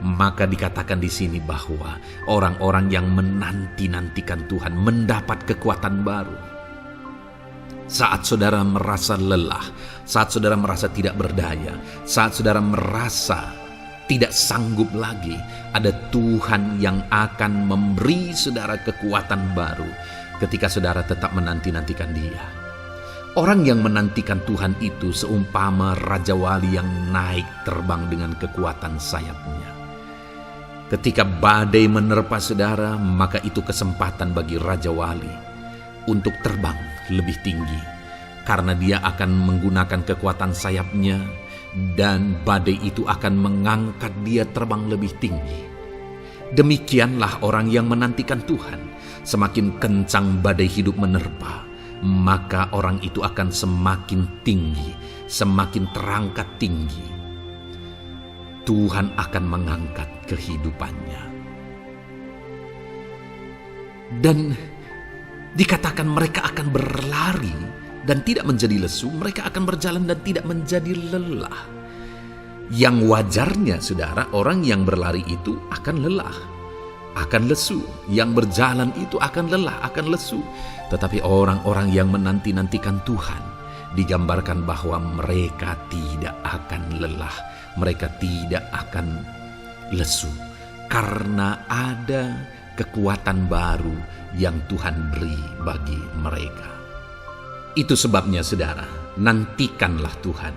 maka dikatakan di sini bahwa orang-orang yang menanti-nantikan Tuhan mendapat kekuatan baru. Saat saudara merasa lelah, saat saudara merasa tidak berdaya, saat saudara merasa tidak sanggup lagi, ada Tuhan yang akan memberi saudara kekuatan baru ketika saudara tetap menanti-nantikan Dia. Orang yang menantikan Tuhan itu seumpama Raja Wali yang naik terbang dengan kekuatan sayapnya. Ketika badai menerpa saudara, maka itu kesempatan bagi Raja Wali untuk terbang lebih tinggi, karena dia akan menggunakan kekuatan sayapnya dan badai itu akan mengangkat dia terbang lebih tinggi. Demikianlah orang yang menantikan Tuhan. Semakin kencang badai hidup menerpa, maka orang itu akan semakin tinggi, semakin terangkat tinggi. Tuhan akan mengangkat kehidupannya. Dan dikatakan mereka akan berlari dan tidak menjadi lesu, mereka akan berjalan dan tidak menjadi lelah. Yang wajarnya, saudara, orang yang berlari itu akan lelah, akan lesu. Yang berjalan itu akan lelah, akan lesu. Tetapi orang-orang yang menanti-nantikan Tuhan digambarkan bahwa mereka tidak akan lelah, mereka tidak akan lesu, karena ada kekuatan baru yang Tuhan beri bagi mereka. Itu sebabnya, saudara, nantikanlah Tuhan.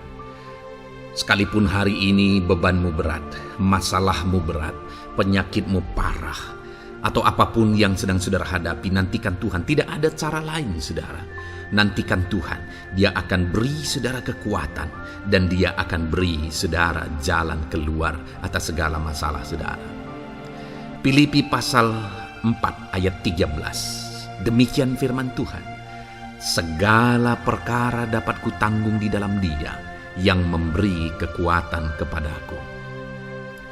Sekalipun hari ini bebanmu berat, masalahmu berat, penyakitmu parah, atau apapun yang sedang saudara hadapi, nantikan Tuhan. Tidak ada cara lain, saudara. Nantikan Tuhan. Dia akan beri saudara kekuatan, dan Dia akan beri saudara jalan keluar atas segala masalah saudara. Filipi pasal 4 ayat 13. Demikian firman Tuhan. Segala perkara dapat kutanggung di dalam Dia yang memberi kekuatan kepadaku.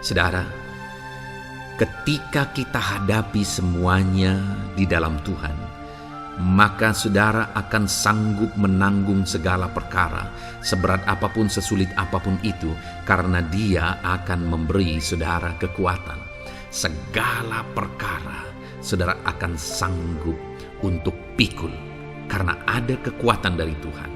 Saudara, ketika kita hadapi semuanya di dalam Tuhan, maka saudara akan sanggup menanggung segala perkara, seberat apapun, sesulit apapun itu, karena Dia akan memberi saudara kekuatan. Segala perkara saudara akan sanggup untuk pikul, karena ada kekuatan dari Tuhan.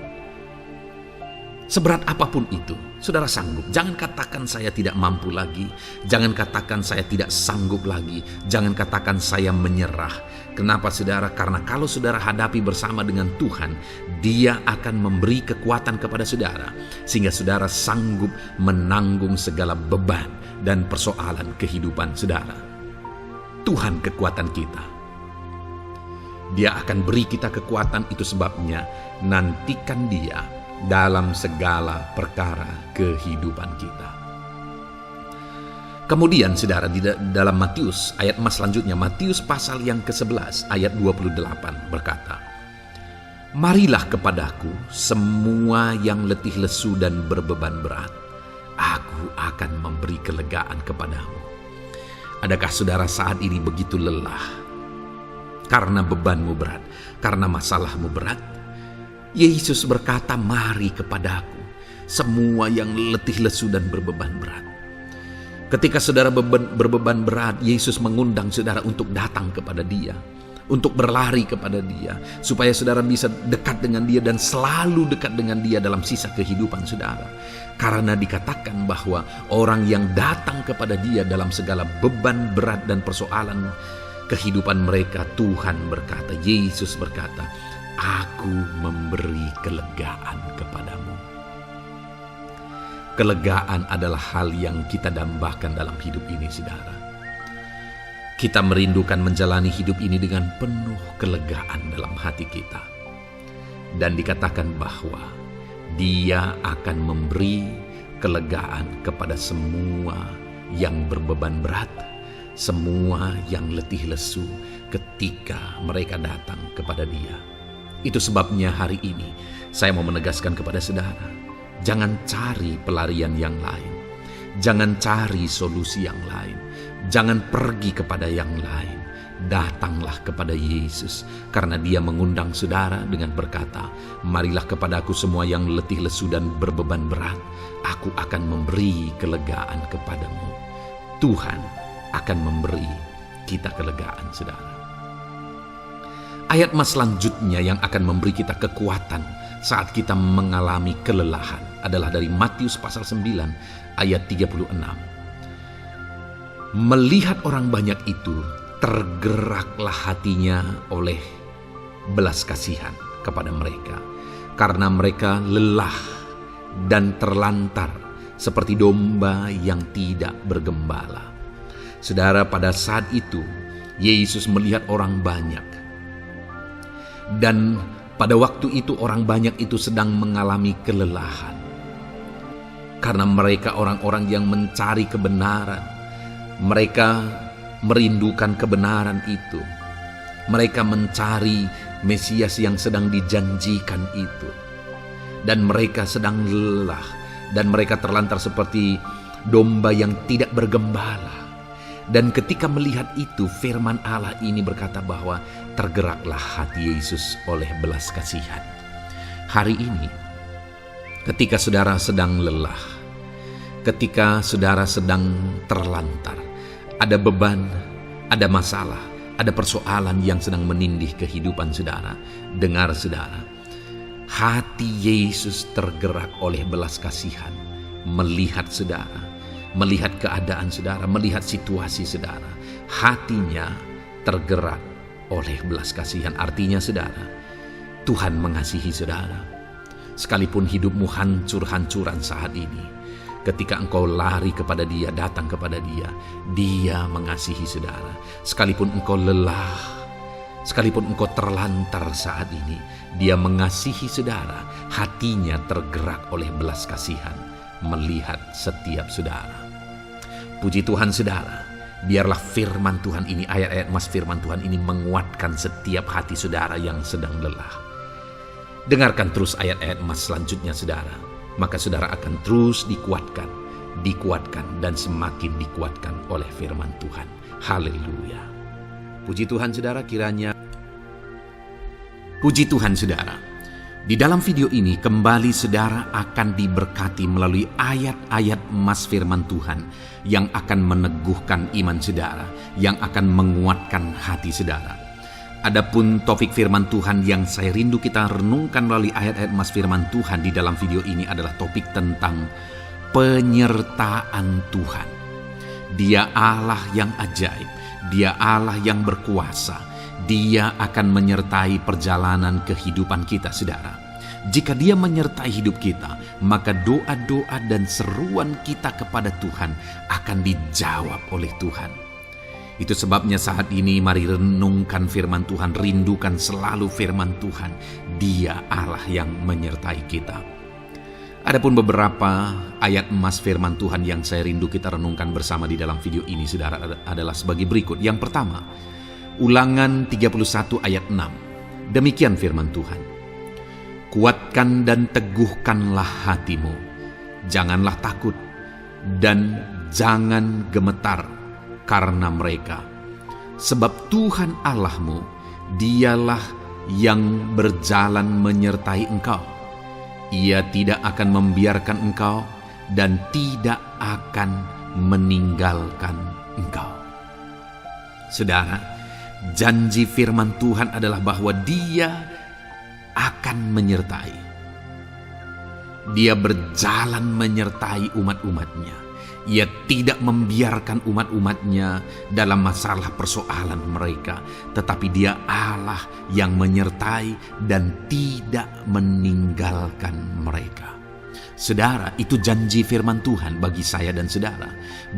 Seberat apapun itu, saudara sanggup. Jangan katakan saya tidak mampu lagi. Jangan katakan saya tidak sanggup lagi. Jangan katakan saya menyerah. Kenapa, saudara? Karena kalau saudara hadapi bersama dengan Tuhan, Dia akan memberi kekuatan kepada saudara, sehingga saudara sanggup menanggung segala beban dan persoalan kehidupan saudara. Tuhan kekuatan kita. Dia akan beri kita kekuatan, itu sebabnya nantikan Dia dalam segala perkara kehidupan kita. Kemudian, saudara, di dalam Matius, ayat mas selanjutnya, Matius pasal yang ke-11 ayat 28 berkata, "Marilah kepadaku semua yang letih lesu dan berbeban berat, aku akan memberi kelegaan kepadamu." Adakah saudara saat ini begitu lelah karena bebanmu berat, karena masalahmu berat? Yesus berkata, "Mari kepadaku semua yang letih lesu dan berbeban berat." Ketika saudara berbeban berat, Yesus mengundang saudara untuk datang kepada Dia, untuk berlari kepada Dia, supaya saudara bisa dekat dengan Dia dan selalu dekat dengan Dia dalam sisa kehidupan saudara. Karena dikatakan bahwa orang yang datang kepada Dia dalam segala beban berat dan persoalan kehidupan mereka, Tuhan berkata, Yesus berkata, "Aku memberi kelegaan kepadamu." Kelegaan adalah hal yang kita dambakan dalam hidup ini, saudara. Kita merindukan menjalani hidup ini dengan penuh kelegaan dalam hati kita. Dan dikatakan bahwa Dia akan memberi kelegaan kepada semua yang berbeban berat, semua yang letih lesu ketika mereka datang kepada Dia. Itu sebabnya hari ini saya mau menegaskan kepada saudara, jangan cari pelarian yang lain. Jangan cari solusi yang lain. Jangan pergi kepada yang lain. Datanglah kepada Yesus, karena Dia mengundang saudara dengan berkata, "Marilah kepadaku semua yang letih lesu dan berbeban berat, aku akan memberi kelegaan kepadamu." Tuhan akan memberi kita kelegaan, saudara. Ayat mas selanjutnya yang akan memberi kita kekuatan saat kita mengalami kelelahan adalah dari Matius pasal 9 ayat 36. Melihat orang banyak itu, tergeraklah hatinya oleh belas kasihan kepada mereka, karena mereka lelah dan terlantar seperti domba yang tidak bergembala. Saudara, pada saat itu Yesus melihat orang banyak, dan pada waktu itu orang banyak itu sedang mengalami kelelahan, karena mereka orang-orang yang mencari kebenaran. Mereka merindukan kebenaran itu. Mereka mencari Mesias yang sedang dijanjikan itu, dan mereka sedang lelah, dan mereka terlantar seperti domba yang tidak bergembala. Dan ketika melihat itu, firman Allah ini berkata bahwa tergeraklah hati Yesus oleh belas kasihan. Hari ini, ketika saudara sedang lelah, ketika saudara sedang terlantar, ada beban, ada masalah, ada persoalan yang sedang menindih kehidupan saudara, dengar saudara, hati Yesus tergerak oleh belas kasihan, melihat saudara, melihat keadaan saudara, melihat situasi saudara. Hatinya tergerak oleh belas kasihan. Artinya saudara, Tuhan mengasihi saudara. Sekalipun hidupmu hancur-hancuran saat ini, ketika engkau lari kepada Dia, datang kepada Dia, Dia mengasihi saudara. Sekalipun engkau lelah, sekalipun engkau terlantar saat ini, Dia mengasihi saudara. Hatinya tergerak oleh belas kasihan melihat setiap saudara. Puji Tuhan saudara, biarlah firman Tuhan ini, ayat-ayat mas firman Tuhan ini menguatkan setiap hati saudara yang sedang lelah. Dengarkan terus ayat-ayat mas selanjutnya saudara, maka saudara akan terus dikuatkan dan semakin dikuatkan oleh firman Tuhan. Haleluya. Puji Tuhan saudara, puji Tuhan saudara. Di dalam video ini kembali saudara akan diberkati melalui ayat-ayat mas firman Tuhan yang akan meneguhkan iman saudara, yang akan menguatkan hati saudara. Adapun topik firman Tuhan yang saya rindu kita renungkan melalui ayat-ayat mas firman Tuhan di dalam video ini adalah topik tentang penyertaan Tuhan. Dia Allah yang ajaib, Dia Allah yang berkuasa. Dia akan menyertai perjalanan kehidupan kita saudara. Jika Dia menyertai hidup kita, maka doa-doa dan seruan kita kepada Tuhan akan dijawab oleh Tuhan. Itu sebabnya saat ini mari renungkan firman Tuhan, rindukan selalu firman Tuhan. Dia Allah yang menyertai kita. Adapun beberapa ayat emas firman Tuhan yang saya rindu kita renungkan bersama di dalam video ini saudara adalah sebagai berikut. Yang pertama, Ulangan 31 ayat 6. Demikian firman Tuhan. Kuatkan dan teguhkanlah hatimu. Janganlah takut dan jangan gemetar karena mereka. Sebab Tuhan Allahmu, Dialah yang berjalan menyertai engkau. Ia tidak akan membiarkan engkau dan tidak akan meninggalkan engkau. Saudara, janji firman Tuhan adalah bahwa Dia akan menyertai. Dia berjalan menyertai umat-umatnya. Ia tidak membiarkan umat-umatnya dalam masalah persoalan mereka, tetapi Dia Allah yang menyertai dan tidak meninggalkan mereka. Saudara, itu janji firman Tuhan bagi saya dan saudara,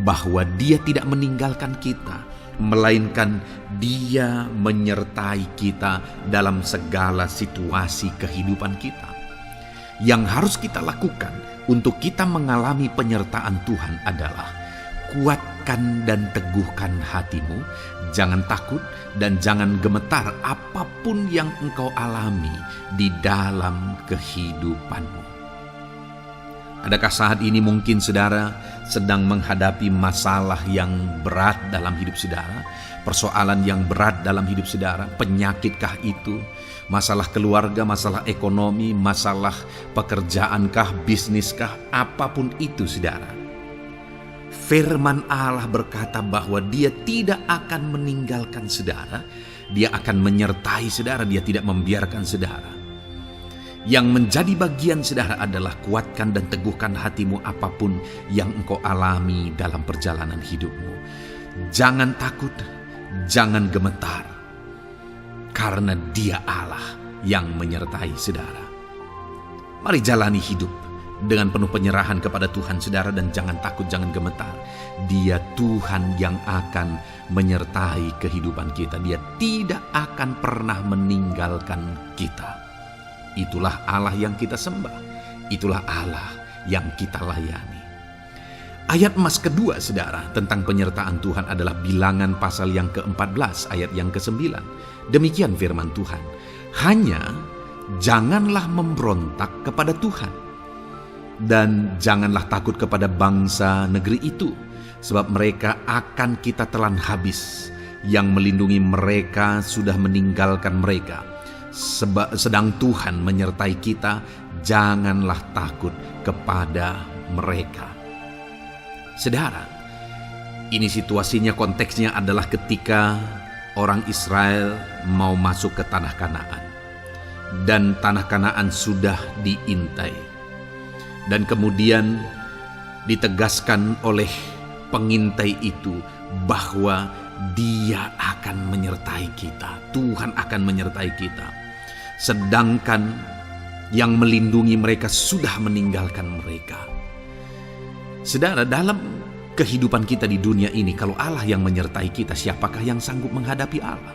bahwa Dia tidak meninggalkan kita, melainkan Dia menyertai kita dalam segala situasi kehidupan kita. Yang harus kita lakukan untuk kita mengalami penyertaan Tuhan adalah kuatkan dan teguhkan hatimu, jangan takut dan jangan gemetar apapun yang engkau alami di dalam kehidupanmu. Adakah saat ini mungkin saudara sedang menghadapi masalah yang berat dalam hidup saudara? Persoalan yang berat dalam hidup saudara? Penyakitkah itu? Masalah keluarga, masalah ekonomi, masalah pekerjaankah, bisniskah? Apapun itu saudara. Firman Allah berkata bahwa Dia tidak akan meninggalkan saudara Dia akan menyertai saudara, dia tidak membiarkan saudara. Yang menjadi bagian saudara adalah kuatkan dan teguhkan hatimu apapun yang engkau alami dalam perjalanan hidupmu. Jangan takut, jangan gemetar, karena Dia Allah yang menyertai saudara. Mari jalani hidup dengan penuh penyerahan kepada Tuhan saudara, dan jangan takut, jangan gemetar. Dia Tuhan yang akan menyertai kehidupan kita. Dia tidak akan pernah meninggalkan kita. Itulah Allah yang kita sembah. Itulah Allah yang kita layani. Ayat emas kedua saudara tentang penyertaan Tuhan adalah Bilangan pasal yang ke-14 ayat yang ke-9. Demikian firman Tuhan. Hanya janganlah memberontak kepada Tuhan, dan janganlah takut kepada bangsa negeri itu, sebab mereka akan kita telan habis. Yang melindungi mereka sudah meninggalkan mereka. Sedang Tuhan menyertai kita, janganlah takut kepada mereka. Saudara, ini situasinya, konteksnya adalah ketika orang Israel mau masuk ke tanah Kanaan, dan tanah Kanaan sudah diintai, dan kemudian ditegaskan oleh pengintai itu bahwa Dia akan menyertai kita. Tuhan akan menyertai kita. Sedangkan yang melindungi mereka sudah meninggalkan mereka. Saudara, dalam kehidupan kita di dunia ini, kalau Allah yang menyertai kita, siapakah yang sanggup menghadapi Allah?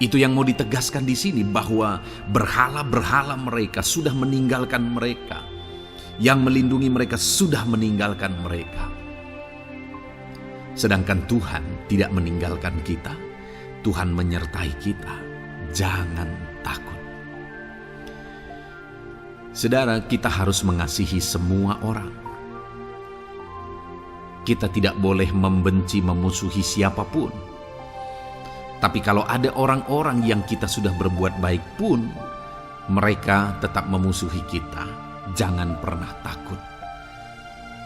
Itu yang mau ditegaskan di sini, bahwa berhala-berhala mereka sudah meninggalkan mereka. Yang melindungi mereka sudah meninggalkan mereka. Sedangkan Tuhan tidak meninggalkan kita. Tuhan menyertai kita. Jangan takut. Saudara, kita harus mengasihi semua orang. Kita tidak boleh membenci, memusuhi siapapun. Tapi kalau ada orang-orang yang kita sudah berbuat baik pun, mereka tetap memusuhi kita, jangan pernah takut.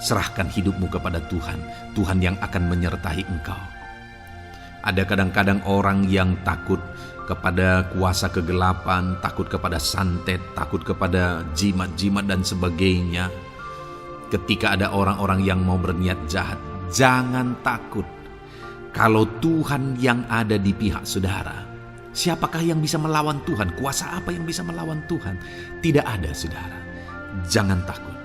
Serahkan hidupmu kepada Tuhan, Tuhan yang akan menyertai engkau. Ada kadang-kadang orang yang takut kepada kuasa kegelapan, takut kepada santet, takut kepada jimat-jimat dan sebagainya. Ketika ada orang-orang yang mau berniat jahat, jangan takut. Kalau Tuhan yang ada di pihak saudara, siapakah yang bisa melawan Tuhan? Kuasa apa yang bisa melawan Tuhan? Tidak ada, saudara. Jangan takut.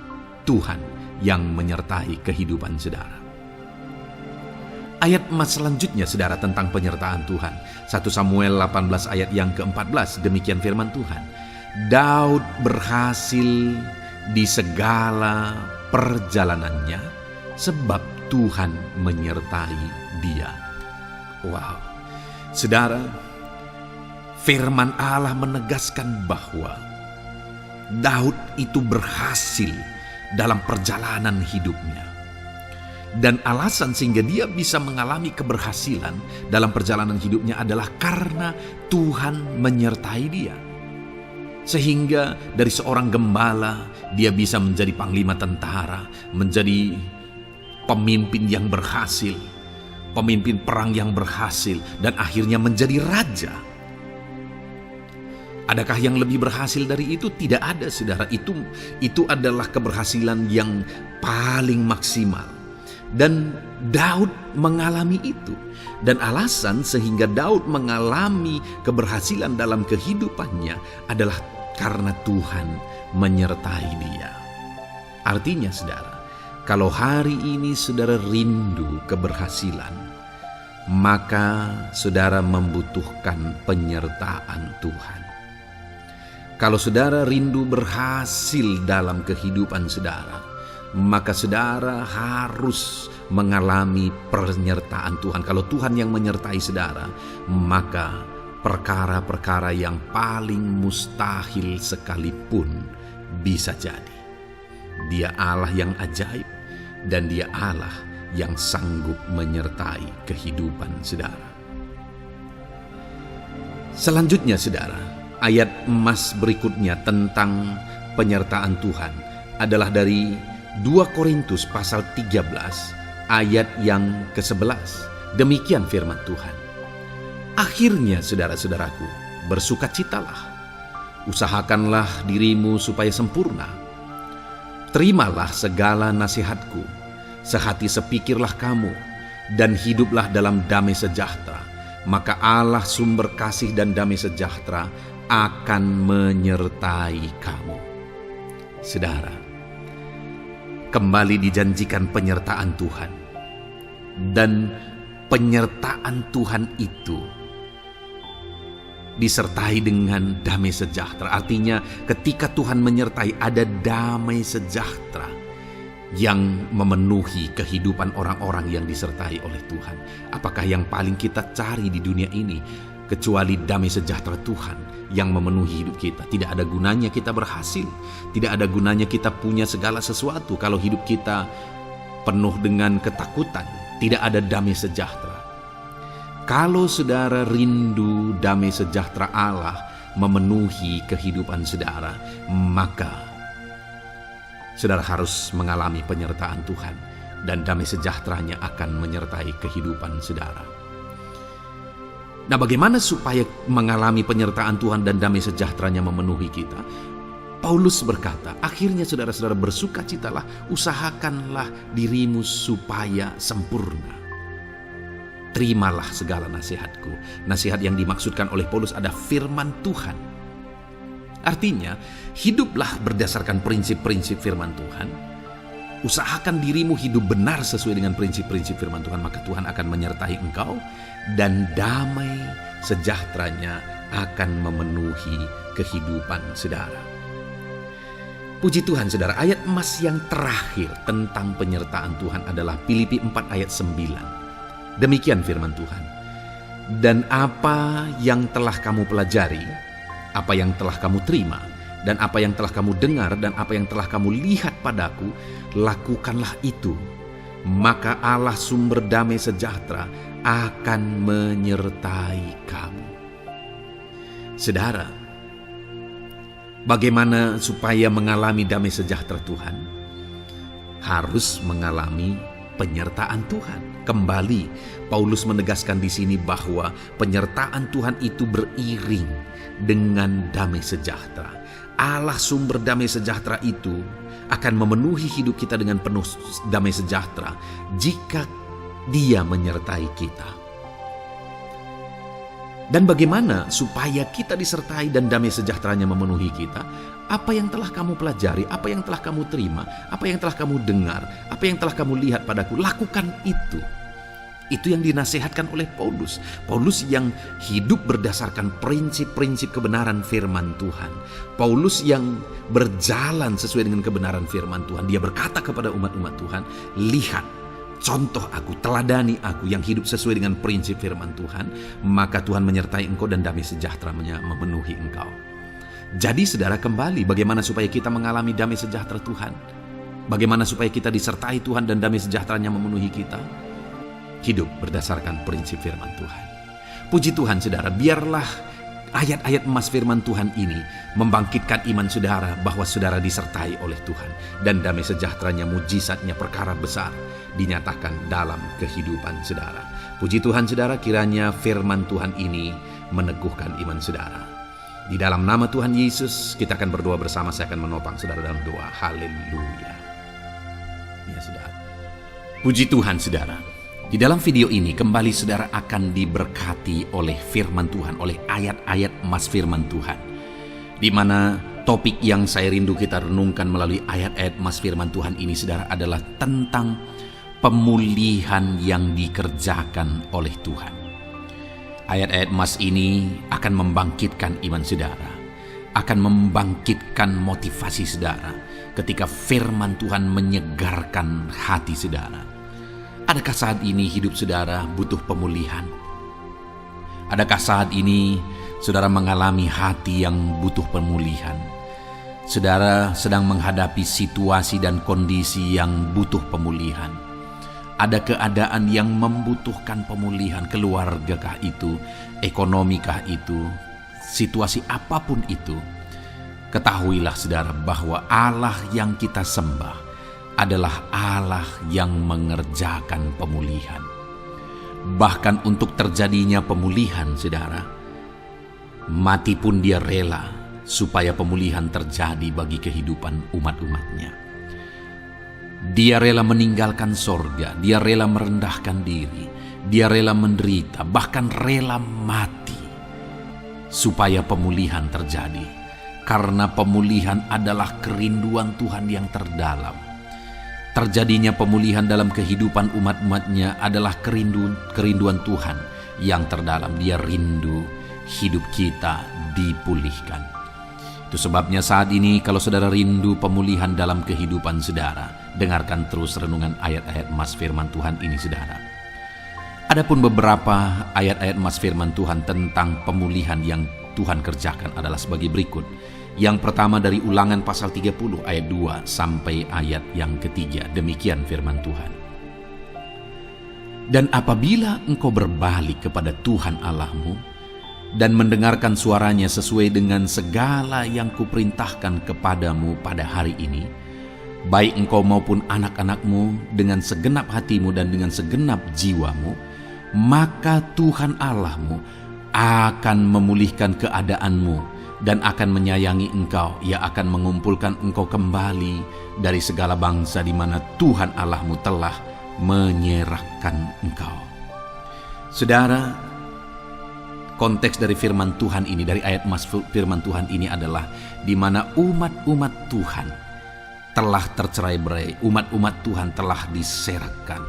Tuhan yang menyertai kehidupan saudara. Ayat emas selanjutnya saudara tentang penyertaan Tuhan. 1 Samuel 18 ayat yang ke-14, demikian firman Tuhan. Daud berhasil di segala perjalanannya sebab Tuhan menyertai dia. Wow. Saudara, firman Allah menegaskan bahwa Daud itu berhasil dalam perjalanan hidupnya. Dan alasan sehingga dia bisa mengalami keberhasilan dalam perjalanan hidupnya adalah karena Tuhan menyertai dia. Sehingga dari seorang gembala, dia bisa menjadi panglima tentara, menjadi pemimpin yang berhasil, pemimpin perang yang berhasil, dan akhirnya menjadi raja. Adakah yang lebih berhasil dari itu? Tidak ada, saudara. Itu adalah keberhasilan yang paling maksimal. Dan Daud mengalami itu. Dan alasan sehingga Daud mengalami keberhasilan dalam kehidupannya adalah karena Tuhan menyertai dia. Artinya, saudara, kalau hari ini saudara rindu keberhasilan, maka saudara membutuhkan penyertaan Tuhan. Kalau saudara rindu berhasil dalam kehidupan saudara, maka saudara harus mengalami penyertaan Tuhan. Kalau Tuhan yang menyertai saudara, maka perkara-perkara yang paling mustahil sekalipun bisa jadi. Dia Allah yang ajaib, dan Dia Allah yang sanggup menyertai kehidupan saudara. Selanjutnya, saudara, ayat emas berikutnya tentang penyertaan Tuhan adalah dari 2 Korintus pasal 13 ayat yang ke-11. Demikian firman Tuhan. Akhirnya saudara-saudaraku, bersukacitalah. Usahakanlah dirimu supaya sempurna. Terimalah segala nasihatku. Sehati sepikirlah kamu, dan hiduplah dalam damai sejahtera. Maka Allah sumber kasih dan damai sejahtera akan menyertai kamu. Saudara, kembali dijanjikan penyertaan Tuhan. Dan penyertaan Tuhan itu disertai dengan damai sejahtera. Artinya ketika Tuhan menyertai, ada damai sejahtera yang memenuhi kehidupan orang-orang yang disertai oleh Tuhan. Apakah yang paling kita cari di dunia ini kecuali damai sejahtera Tuhan yang memenuhi hidup kita? Tidak ada gunanya kita berhasil, tidak ada gunanya kita punya segala sesuatu kalau hidup kita penuh dengan ketakutan, tidak ada damai sejahtera. Kalau saudara rindu damai sejahtera Allah memenuhi kehidupan saudara, maka saudara harus mengalami penyertaan Tuhan, dan damai sejahteranya akan menyertai kehidupan saudara. Nah, bagaimana supaya mengalami penyertaan Tuhan dan damai sejahteranya memenuhi kita? Paulus berkata, akhirnya saudara-saudara bersukacitalah, usahakanlah dirimu supaya sempurna. Terimalah segala nasihatku. Nasihat yang dimaksudkan oleh Paulus ada firman Tuhan. Artinya, hiduplah berdasarkan prinsip-prinsip firman Tuhan. Usahakan dirimu hidup benar sesuai dengan prinsip-prinsip firman Tuhan, maka Tuhan akan menyertai engkau, dan damai sejahteranya akan memenuhi kehidupan saudara. Puji Tuhan saudara, ayat emas yang terakhir tentang penyertaan Tuhan adalah Filipi 4 ayat 9. Demikian firman Tuhan. Dan apa yang telah kamu pelajari, apa yang telah kamu terima, dan apa yang telah kamu dengar, dan apa yang telah kamu lihat padaku, lakukanlah itu. Maka Allah sumber damai sejahtera akan menyertai kamu. Saudara, bagaimana supaya mengalami damai sejahtera Tuhan? Harus mengalami penyertaan Tuhan. Kembali, Paulus menegaskan di sini bahwa penyertaan Tuhan itu beriring dengan damai sejahtera. Allah sumber damai sejahtera itu akan memenuhi hidup kita dengan penuh damai sejahtera jika Dia menyertai kita. Dan bagaimana supaya kita disertai dan damai sejahteranya memenuhi kita? Apa yang telah kamu pelajari, apa yang telah kamu terima, apa yang telah kamu dengar, apa yang telah kamu lihat padaku, lakukan itu. Itu yang dinasihatkan oleh Paulus. Paulus yang hidup berdasarkan prinsip-prinsip kebenaran firman Tuhan. Paulus yang berjalan sesuai dengan kebenaran firman Tuhan. Dia berkata kepada umat-umat Tuhan, lihat, contoh aku, teladani aku yang hidup sesuai dengan prinsip firman Tuhan, maka Tuhan menyertai engkau dan damai sejahteranya memenuhi engkau. Jadi saudara, kembali bagaimana supaya kita mengalami damai sejahtera Tuhan? Bagaimana supaya kita disertai Tuhan dan damai sejahteranya memenuhi kita? Hidup berdasarkan prinsip firman Tuhan. Puji Tuhan saudara, biarlah ayat-ayat emas firman Tuhan ini membangkitkan iman saudara bahwa saudara disertai oleh Tuhan, dan damai sejahteranya, mujizatnya, perkara besar dinyatakan dalam kehidupan saudara. Puji Tuhan saudara, kiranya firman Tuhan ini meneguhkan iman saudara. Di dalam nama Tuhan Yesus kita akan berdoa bersama. Saya akan menopang saudara dalam doa. Haleluya. Ya saudara. Puji Tuhan saudara. Di dalam video ini kembali saudara akan diberkati oleh firman Tuhan, oleh ayat-ayat emas firman Tuhan. Di mana topik yang saya rindu kita renungkan melalui ayat-ayat emas firman Tuhan ini saudara adalah tentang pemulihan yang dikerjakan oleh Tuhan. Ayat-ayat emas ini akan membangkitkan iman saudara, akan membangkitkan motivasi saudara ketika firman Tuhan menyegarkan hati saudara. Adakah saat ini hidup saudara butuh pemulihan? Adakah saat ini saudara mengalami hati yang butuh pemulihan? Saudara sedang menghadapi situasi dan kondisi yang butuh pemulihan. Ada keadaan yang membutuhkan pemulihan, keluargakah itu, ekonomikah itu, situasi apapun itu. Ketahuilah saudara bahwa Allah yang kita sembah adalah Allah yang mengerjakan pemulihan. Bahkan untuk terjadinya pemulihan, saudara, mati pun dia rela supaya pemulihan terjadi bagi kehidupan umat-umatnya. Dia rela meninggalkan sorga, dia rela merendahkan diri, dia rela menderita, bahkan rela mati supaya pemulihan terjadi. Karena pemulihan adalah kerinduan Tuhan yang terdalam. Terjadinya pemulihan dalam kehidupan umat-umatnya adalah kerinduan Tuhan yang terdalam. Dia rindu hidup kita dipulihkan. Itu sebabnya saat ini kalau saudara rindu pemulihan dalam kehidupan saudara, dengarkan terus renungan ayat-ayat emas firman Tuhan ini, saudara. Adapun beberapa ayat-ayat emas firman Tuhan tentang pemulihan yang Tuhan kerjakan adalah sebagai berikut. Yang pertama dari Ulangan pasal 30 ayat 2 sampai ayat yang ketiga. Demikian firman Tuhan. Dan apabila engkau berbalik kepada Tuhan Allahmu dan mendengarkan suaranya sesuai dengan segala yang kuperintahkan kepadamu pada hari ini, baik engkau maupun anak-anakmu dengan segenap hatimu dan dengan segenap jiwamu, maka Tuhan Allahmu akan memulihkan keadaanmu dan akan menyayangi engkau. Ia akan mengumpulkan engkau kembali dari segala bangsa di mana Tuhan Allahmu telah menyerahkan engkau. Saudara, konteks dari firman Tuhan ini, dari ayat mas firman Tuhan ini adalah di mana umat-umat Tuhan telah tercerai-berai, umat-umat Tuhan telah diserahkan.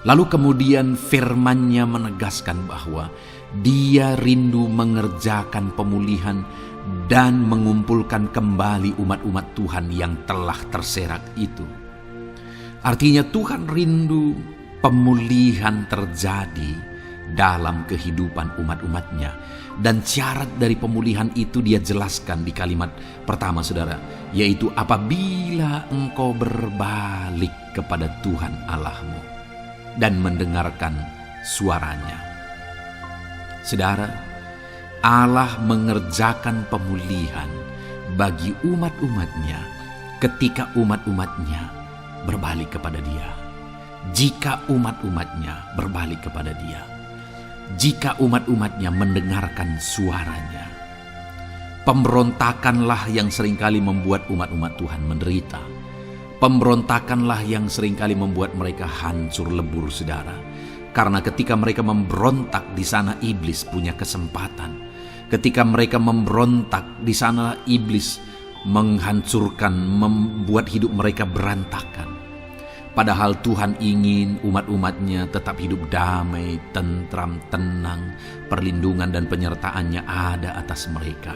Lalu kemudian firman-Nya menegaskan bahwa Dia rindu mengerjakan pemulihan dan mengumpulkan kembali umat-umat Tuhan yang telah terserak itu. Artinya Tuhan rindu pemulihan terjadi dalam kehidupan umat-umatnya. Dan syarat dari pemulihan itu Dia jelaskan di kalimat pertama, saudara, yaitu apabila engkau berbalik kepada Tuhan Allahmu dan mendengarkan suaranya. Saudara, Allah mengerjakan pemulihan bagi umat-umatnya ketika umat-umatnya berbalik kepada Dia. Jika umat-umatnya berbalik kepada Dia, jika umat-umatnya mendengarkan suaranya. Pemberontakanlah yang seringkali membuat umat-umat Tuhan menderita. Pemberontakanlah yang seringkali membuat mereka hancur lebur, saudara. Karena ketika mereka memberontak, di sana iblis punya kesempatan. Ketika mereka memberontak, di sana iblis menghancurkan, membuat hidup mereka berantakan. Padahal Tuhan ingin umat-umatnya tetap hidup damai, tentram, tenang, perlindungan dan penyertaan-Nya ada atas mereka.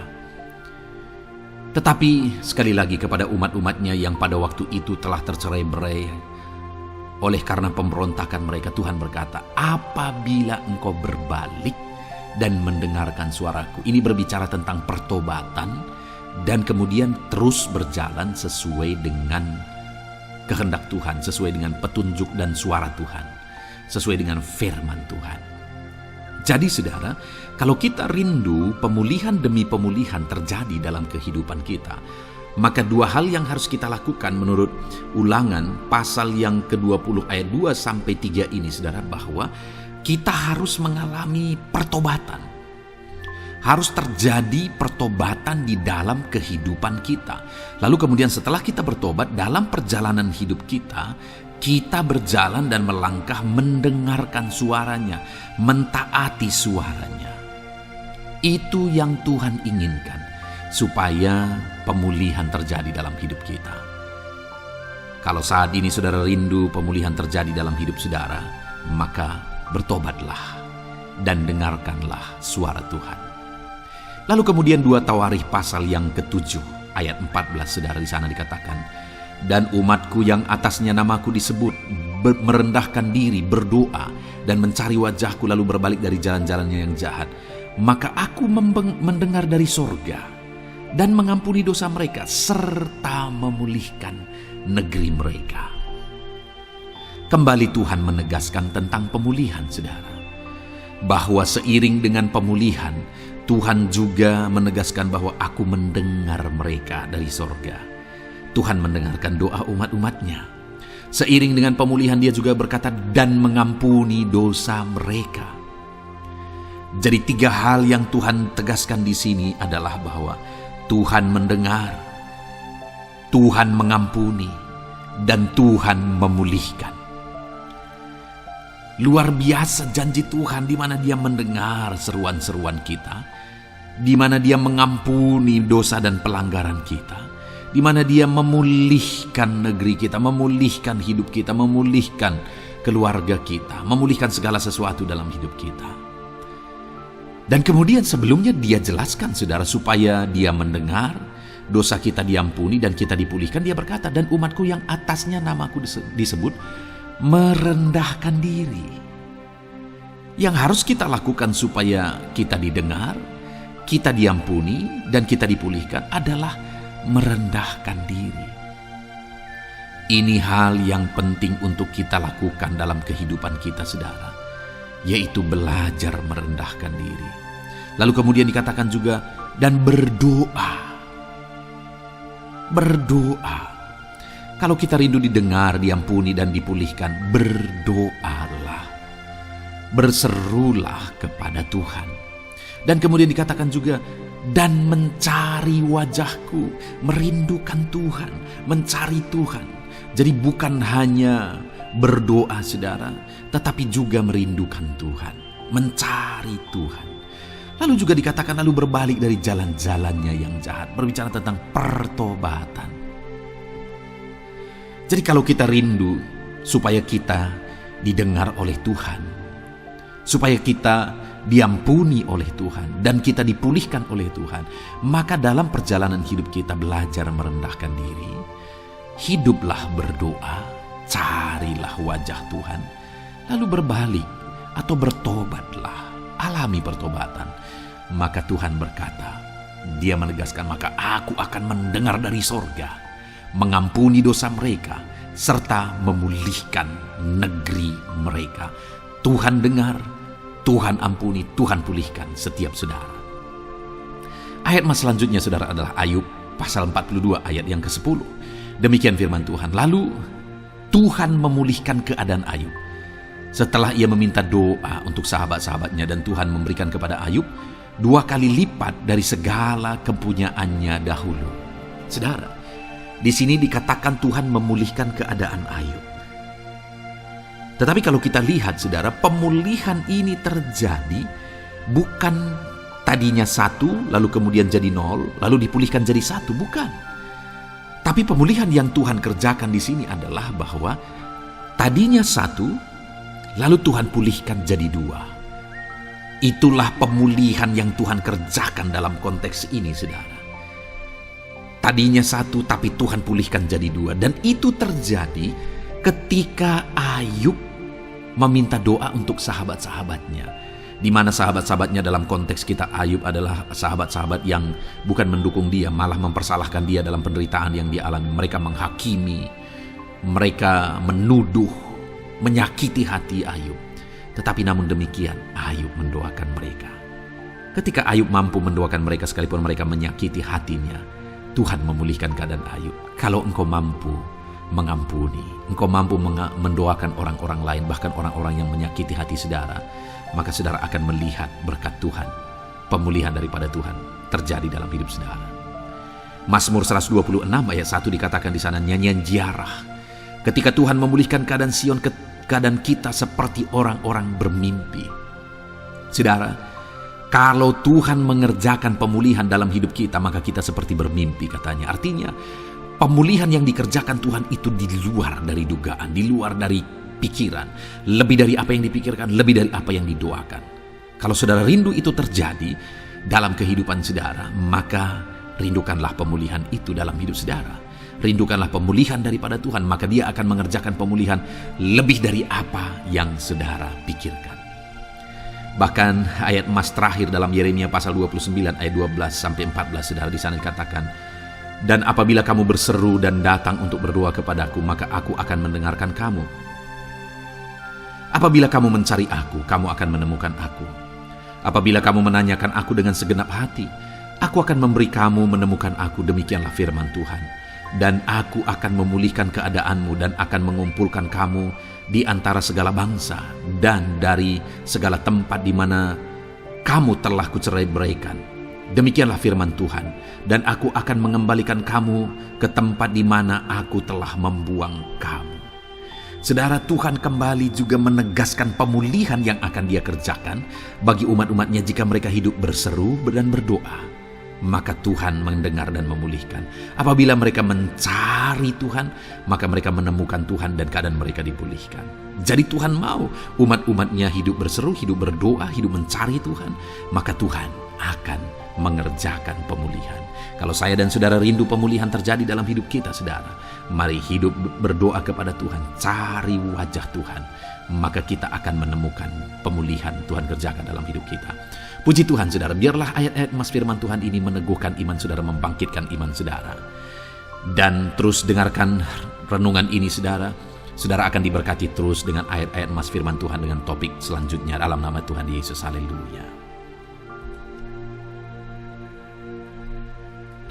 Tetapi sekali lagi kepada umat-umatnya yang pada waktu itu telah tercerai-berai oleh karena pemberontakan mereka, Tuhan berkata, apabila engkau berbalik dan mendengarkan suaraku. Ini berbicara tentang pertobatan dan kemudian terus berjalan sesuai dengan kehendak Tuhan, sesuai dengan petunjuk dan suara Tuhan, sesuai dengan firman Tuhan. Jadi saudara, kalau kita rindu pemulihan demi pemulihan terjadi dalam kehidupan kita, maka dua hal yang harus kita lakukan menurut Ulangan pasal yang ke-20 ayat 2 sampai 3 ini, saudara, bahwa kita harus mengalami pertobatan. Harus terjadi pertobatan di dalam kehidupan kita. Lalu kemudian setelah kita bertobat, dalam perjalanan hidup kita, kita berjalan dan melangkah mendengarkan suaranya, mentaati suaranya. Itu yang Tuhan inginkan, supaya pemulihan terjadi dalam hidup kita. Kalau saat ini saudara rindu pemulihan terjadi dalam hidup saudara, maka bertobatlah dan dengarkanlah suara Tuhan. Lalu kemudian 2 Tawarikh pasal yang ke-7 ayat 14, saudara, di sana dikatakan, dan umatku yang atasnya namaku disebut merendahkan diri, berdoa dan mencari wajahku lalu berbalik dari jalan-jalannya yang jahat, maka aku mendengar dari sorga dan mengampuni dosa mereka serta memulihkan negeri mereka. Kembali Tuhan menegaskan tentang pemulihan, saudara, bahwa seiring dengan pemulihan Tuhan juga menegaskan bahwa aku mendengar mereka dari sorga. Tuhan mendengarkan doa umat-umatnya. Seiring dengan pemulihan dia juga berkata, dan mengampuni dosa mereka. Jadi 3 hal yang Tuhan tegaskan di sini adalah bahwa Tuhan mendengar, Tuhan mengampuni, dan Tuhan memulihkan. Luar biasa janji Tuhan di mana Dia mendengar seruan-seruan kita, di mana Dia mengampuni dosa dan pelanggaran kita, di mana Dia memulihkan negeri kita, memulihkan hidup kita, memulihkan keluarga kita, memulihkan segala sesuatu dalam hidup kita. Dan kemudian sebelumnya Dia jelaskan, saudara, supaya Dia mendengar, dosa kita diampuni dan kita dipulihkan. Dia berkata, dan umatku yang atasnya namaku disebut merendahkan diri. Yang harus kita lakukan supaya kita didengar, kita diampuni, dan kita dipulihkan adalah merendahkan diri. Ini hal yang penting untuk kita lakukan dalam kehidupan kita, saudara, yaitu belajar merendahkan diri. Lalu kemudian dikatakan juga, dan berdoa. Berdoa. Kalau kita rindu didengar, diampuni, dan dipulihkan, berdoalah. Berserulah kepada Tuhan. Dan kemudian dikatakan juga, dan mencari wajahku, merindukan Tuhan, mencari Tuhan. Jadi bukan hanya berdoa, saudara, tetapi juga merindukan Tuhan, mencari Tuhan. Lalu juga dikatakan, lalu berbalik dari jalan-jalannya yang jahat. Berbicara tentang pertobatan. Jadi kalau kita rindu supaya kita didengar oleh Tuhan, supaya kita diampuni oleh Tuhan, dan kita dipulihkan oleh Tuhan, maka dalam perjalanan hidup kita belajar merendahkan diri, hiduplah berdoa, carilah wajah Tuhan, lalu berbalik atau bertobatlah, alami pertobatan. Maka Tuhan berkata, Dia menegaskan, maka aku akan mendengar dari sorga, mengampuni dosa mereka, serta memulihkan negeri mereka. Tuhan dengar, Tuhan ampuni, Tuhan pulihkan setiap saudara. Ayat selanjutnya, saudara, adalah Ayub pasal 42 ayat yang ke-10. Demikian firman Tuhan. Lalu Tuhan memulihkan keadaan Ayub setelah ia meminta doa untuk sahabat-sahabatnya, dan Tuhan memberikan kepada Ayub 2 kali lipat dari segala kepunyaannya dahulu. Saudara, di sini dikatakan Tuhan memulihkan keadaan Ayub. Tetapi kalau kita lihat, saudara, pemulihan ini terjadi bukan tadinya 1, lalu kemudian jadi 0, lalu dipulihkan jadi 1, bukan. Tapi pemulihan yang Tuhan kerjakan di sini adalah bahwa tadinya 1, lalu Tuhan pulihkan jadi 2. Itulah pemulihan yang Tuhan kerjakan dalam konteks ini, saudara. Tadinya 1, tapi Tuhan pulihkan jadi 2. Dan itu terjadi ketika Ayub meminta doa untuk sahabat-sahabatnya. Di mana sahabat-sahabatnya dalam konteks kita, Ayub adalah sahabat-sahabat yang bukan mendukung dia, malah mempersalahkan dia dalam penderitaan yang dia alami. Mereka menghakimi, mereka menuduh, menyakiti hati Ayub. Tetapi namun demikian, Ayub mendoakan mereka. Ketika Ayub mampu mendoakan mereka sekalipun mereka menyakiti hatinya, Tuhan memulihkan keadaan Ayub. Kalau engkau mampu mengampuni, engkau mampu mendoakan orang-orang lain, bahkan orang-orang yang menyakiti hati saudara, maka saudara akan melihat berkat Tuhan, pemulihan daripada Tuhan terjadi dalam hidup saudara. Mazmur 126 ayat 1 dikatakan di sana, nyanyian ziarah. Ketika Tuhan memulihkan keadaan Sion, keadaan kita seperti orang-orang bermimpi. Saudara, kalau Tuhan mengerjakan pemulihan dalam hidup kita, maka kita seperti bermimpi, katanya. Artinya, pemulihan yang dikerjakan Tuhan itu di luar dari dugaan, di luar dari pikiran, lebih dari apa yang dipikirkan, lebih dari apa yang didoakan. Kalau saudara rindu itu terjadi dalam kehidupan saudara, maka rindukanlah pemulihan itu dalam hidup saudara. Rindukanlah pemulihan daripada Tuhan, maka Dia akan mengerjakan pemulihan lebih dari apa yang saudara pikirkan. Bahkan ayat emas terakhir dalam Yeremia pasal 29 ayat 12 sampai 14, saudara, di sana dikatakan, dan apabila kamu berseru dan datang untuk berdoa kepadaku, maka aku akan mendengarkan kamu. Apabila kamu mencari aku, kamu akan menemukan aku. Apabila kamu menanyakan aku dengan segenap hati, aku akan memberi kamu menemukan aku. Demikianlah firman Tuhan. dan aku akan memulihkan keadaanmu dan akan mengumpulkan kamu di antara segala bangsa dan dari segala tempat di mana kamu telah kucerai-beraikan. Demikianlah firman Tuhan, dan aku akan mengembalikan kamu ke tempat di mana aku telah membuang kamu. Saudara, Tuhan kembali juga menegaskan pemulihan yang akan Dia kerjakan bagi umat-umatnya jika mereka hidup berseru dan berdoa. Maka Tuhan mendengar dan memulihkan. Apabila mereka mencari Tuhan, maka mereka menemukan Tuhan dan keadaan mereka dipulihkan. Jadi Tuhan mau umat-umatnya hidup berseru, hidup berdoa, hidup mencari Tuhan, maka Tuhan akan mengerjakan pemulihan. Kalau saya dan saudara rindu pemulihan terjadi dalam hidup kita, saudara, mari hidup berdoa kepada Tuhan, cari wajah Tuhan, maka kita akan menemukan pemulihan Tuhan kerjakan dalam hidup kita. Puji Tuhan, saudara, biarlah ayat-ayat emas firman Tuhan ini meneguhkan iman saudara, membangkitkan iman saudara. Dan terus dengarkan renungan ini, saudara. Saudara akan diberkati terus dengan ayat-ayat emas firman Tuhan dengan topik selanjutnya dalam nama Tuhan Yesus. Haleluya.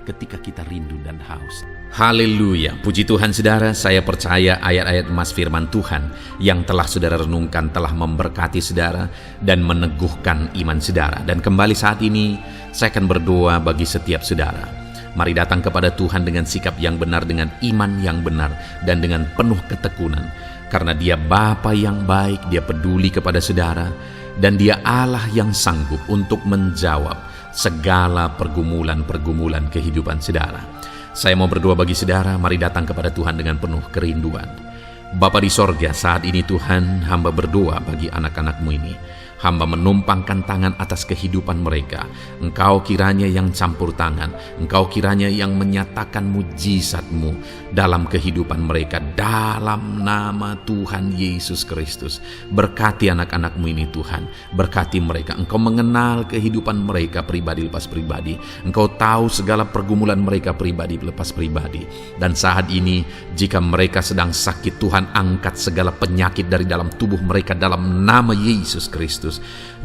Ketika kita rindu dan haus. Haleluya, puji Tuhan saudara, saya percaya ayat-ayat emas firman Tuhan yang telah saudara renungkan telah memberkati saudara dan meneguhkan iman saudara. Dan kembali saat ini saya akan berdoa bagi setiap saudara. Mari datang kepada Tuhan dengan sikap yang benar, dengan iman yang benar, dan dengan penuh ketekunan. Karena Dia Bapa yang baik, Dia peduli kepada saudara, dan Dia Allah yang sanggup untuk menjawab segala pergumulan-pergumulan kehidupan saudara. Saya mau berdoa bagi saudara, mari datang kepada Tuhan dengan penuh kerinduan. Bapa di sorga, saat ini Tuhan, hamba berdoa bagi anak-anak-Mu ini. Hamba menumpangkan tangan atas kehidupan mereka. Engkau kiranya yang campur tangan. Engkau kiranya yang menyatakan mujizat-Mu dalam kehidupan mereka. Dalam nama Tuhan Yesus Kristus. Berkati anak-anak-Mu ini Tuhan. Berkati mereka. Engkau mengenal kehidupan mereka pribadi lepas pribadi. Engkau tahu segala pergumulan mereka pribadi lepas pribadi. Dan saat ini jika mereka sedang sakit, Tuhan angkat segala penyakit dari dalam tubuh mereka dalam nama Yesus Kristus.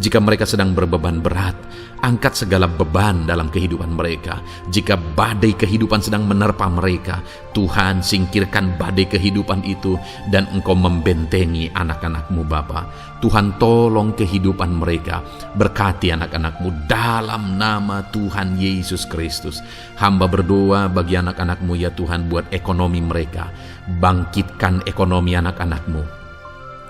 Jika mereka sedang berbeban berat, angkat segala beban dalam kehidupan mereka. Jika badai kehidupan sedang menerpa mereka, Tuhan singkirkan badai kehidupan itu dan Engkau membentengi anak-anak-Mu Bapa. Tuhan tolong kehidupan mereka, berkati anak-anak-Mu dalam nama Tuhan Yesus Kristus. Hamba berdoa bagi anak-anak-Mu ya Tuhan, buat ekonomi mereka, bangkitkan ekonomi anak-anak-Mu.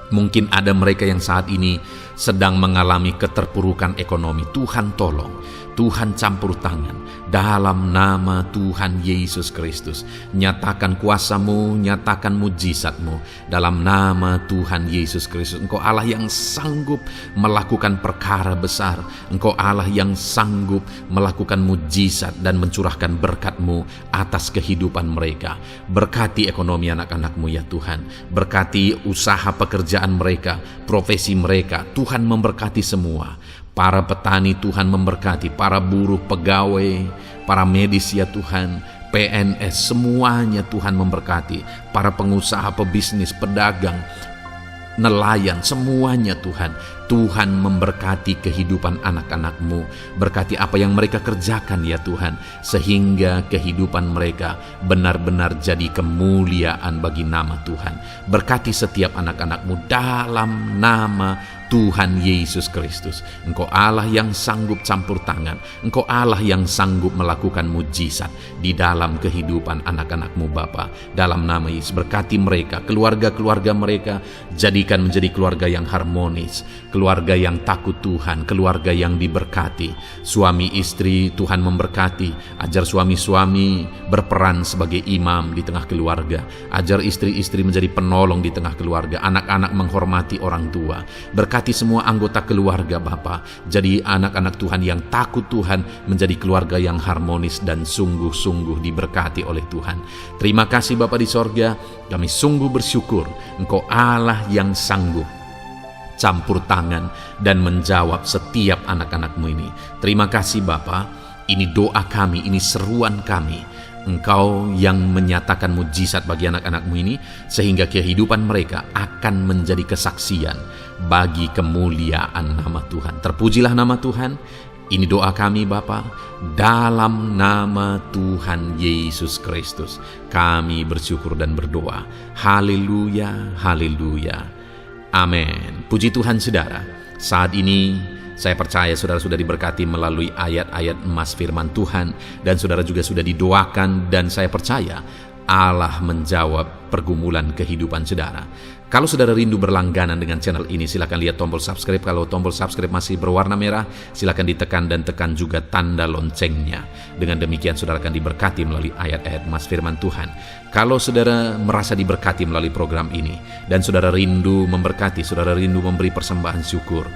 Mungkin ada mereka yang saat ini sedang mengalami keterpurukan ekonomi. Tuhan tolong, Tuhan campur tangan dalam nama Tuhan Yesus Kristus. Nyatakan kuasa-Mu, nyatakan mujizat-Mu dalam nama Tuhan Yesus Kristus. Engkau Allah yang sanggup melakukan perkara besar. Engkau Allah yang sanggup melakukan mujizat dan mencurahkan berkat-Mu atas kehidupan mereka. Berkati ekonomi anak-anak-Mu ya Tuhan. Berkati usaha pekerjaan mereka, profesi mereka. Tuhan memberkati semua. Para petani Tuhan memberkati, para buruh, pegawai, para medis ya Tuhan, PNS, semuanya Tuhan memberkati. Para pengusaha, pebisnis, pedagang, nelayan, semuanya Tuhan. Tuhan memberkati kehidupan anak-anak-Mu. Berkati apa yang mereka kerjakan ya Tuhan, sehingga kehidupan mereka benar-benar jadi kemuliaan bagi nama Tuhan. Berkati setiap anak-anak-Mu dalam nama Tuhan Yesus Kristus. Engkau Allah yang sanggup campur tangan. Engkau Allah yang sanggup melakukan mujizat di dalam kehidupan anak-anak-Mu Bapa. Dalam nama Yesus, berkati mereka, keluarga-keluarga mereka, jadikan menjadi keluarga yang harmonis, keluarga yang takut Tuhan, keluarga yang diberkati. Suami istri Tuhan memberkati. Ajar suami-suami berperan sebagai imam di tengah keluarga. Ajar istri-istri menjadi penolong di tengah keluarga. Anak-anak menghormati orang tua. Berkati semua anggota keluarga Bapa. Jadi anak-anak Tuhan yang takut Tuhan menjadi keluarga yang harmonis dan sungguh-sungguh diberkati oleh Tuhan. Terima kasih Bapa di sorga. Kami sungguh bersyukur Engkau Allah yang sanggup campur tangan dan menjawab setiap anak-anak-Mu ini. Terima kasih Bapa. Ini doa kami, ini seruan kami. Engkau yang menyatakan mujizat bagi anak-anak-Mu ini, sehingga kehidupan mereka akan menjadi kesaksian bagi kemuliaan nama Tuhan. Terpujilah nama Tuhan. Ini doa kami Bapa, dalam nama Tuhan Yesus Kristus. Kami bersyukur dan berdoa. Haleluya, haleluya. Amin. Puji Tuhan saudara. Saat ini saya percaya saudara sudah diberkati melalui ayat-ayat emas firman Tuhan, dan saudara juga sudah didoakan, dan saya percaya Allah menjawab pergumulan kehidupan saudara. Kalau saudara rindu berlangganan dengan channel ini, silakan lihat tombol subscribe. Kalau tombol subscribe masih berwarna merah, silakan ditekan dan tekan juga tanda loncengnya. Dengan demikian saudara akan diberkati melalui ayat-ayat emas firman Tuhan. Kalau saudara merasa diberkati melalui program ini, dan saudara rindu memberkati, saudara rindu memberi persembahan syukur,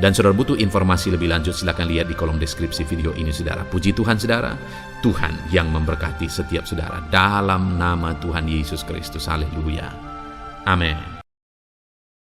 dan saudara butuh informasi lebih lanjut, silakan lihat di kolom deskripsi video ini saudara. Puji Tuhan saudara, Tuhan yang memberkati setiap saudara dalam nama Tuhan Yesus Kristus. Haleluya. Amin.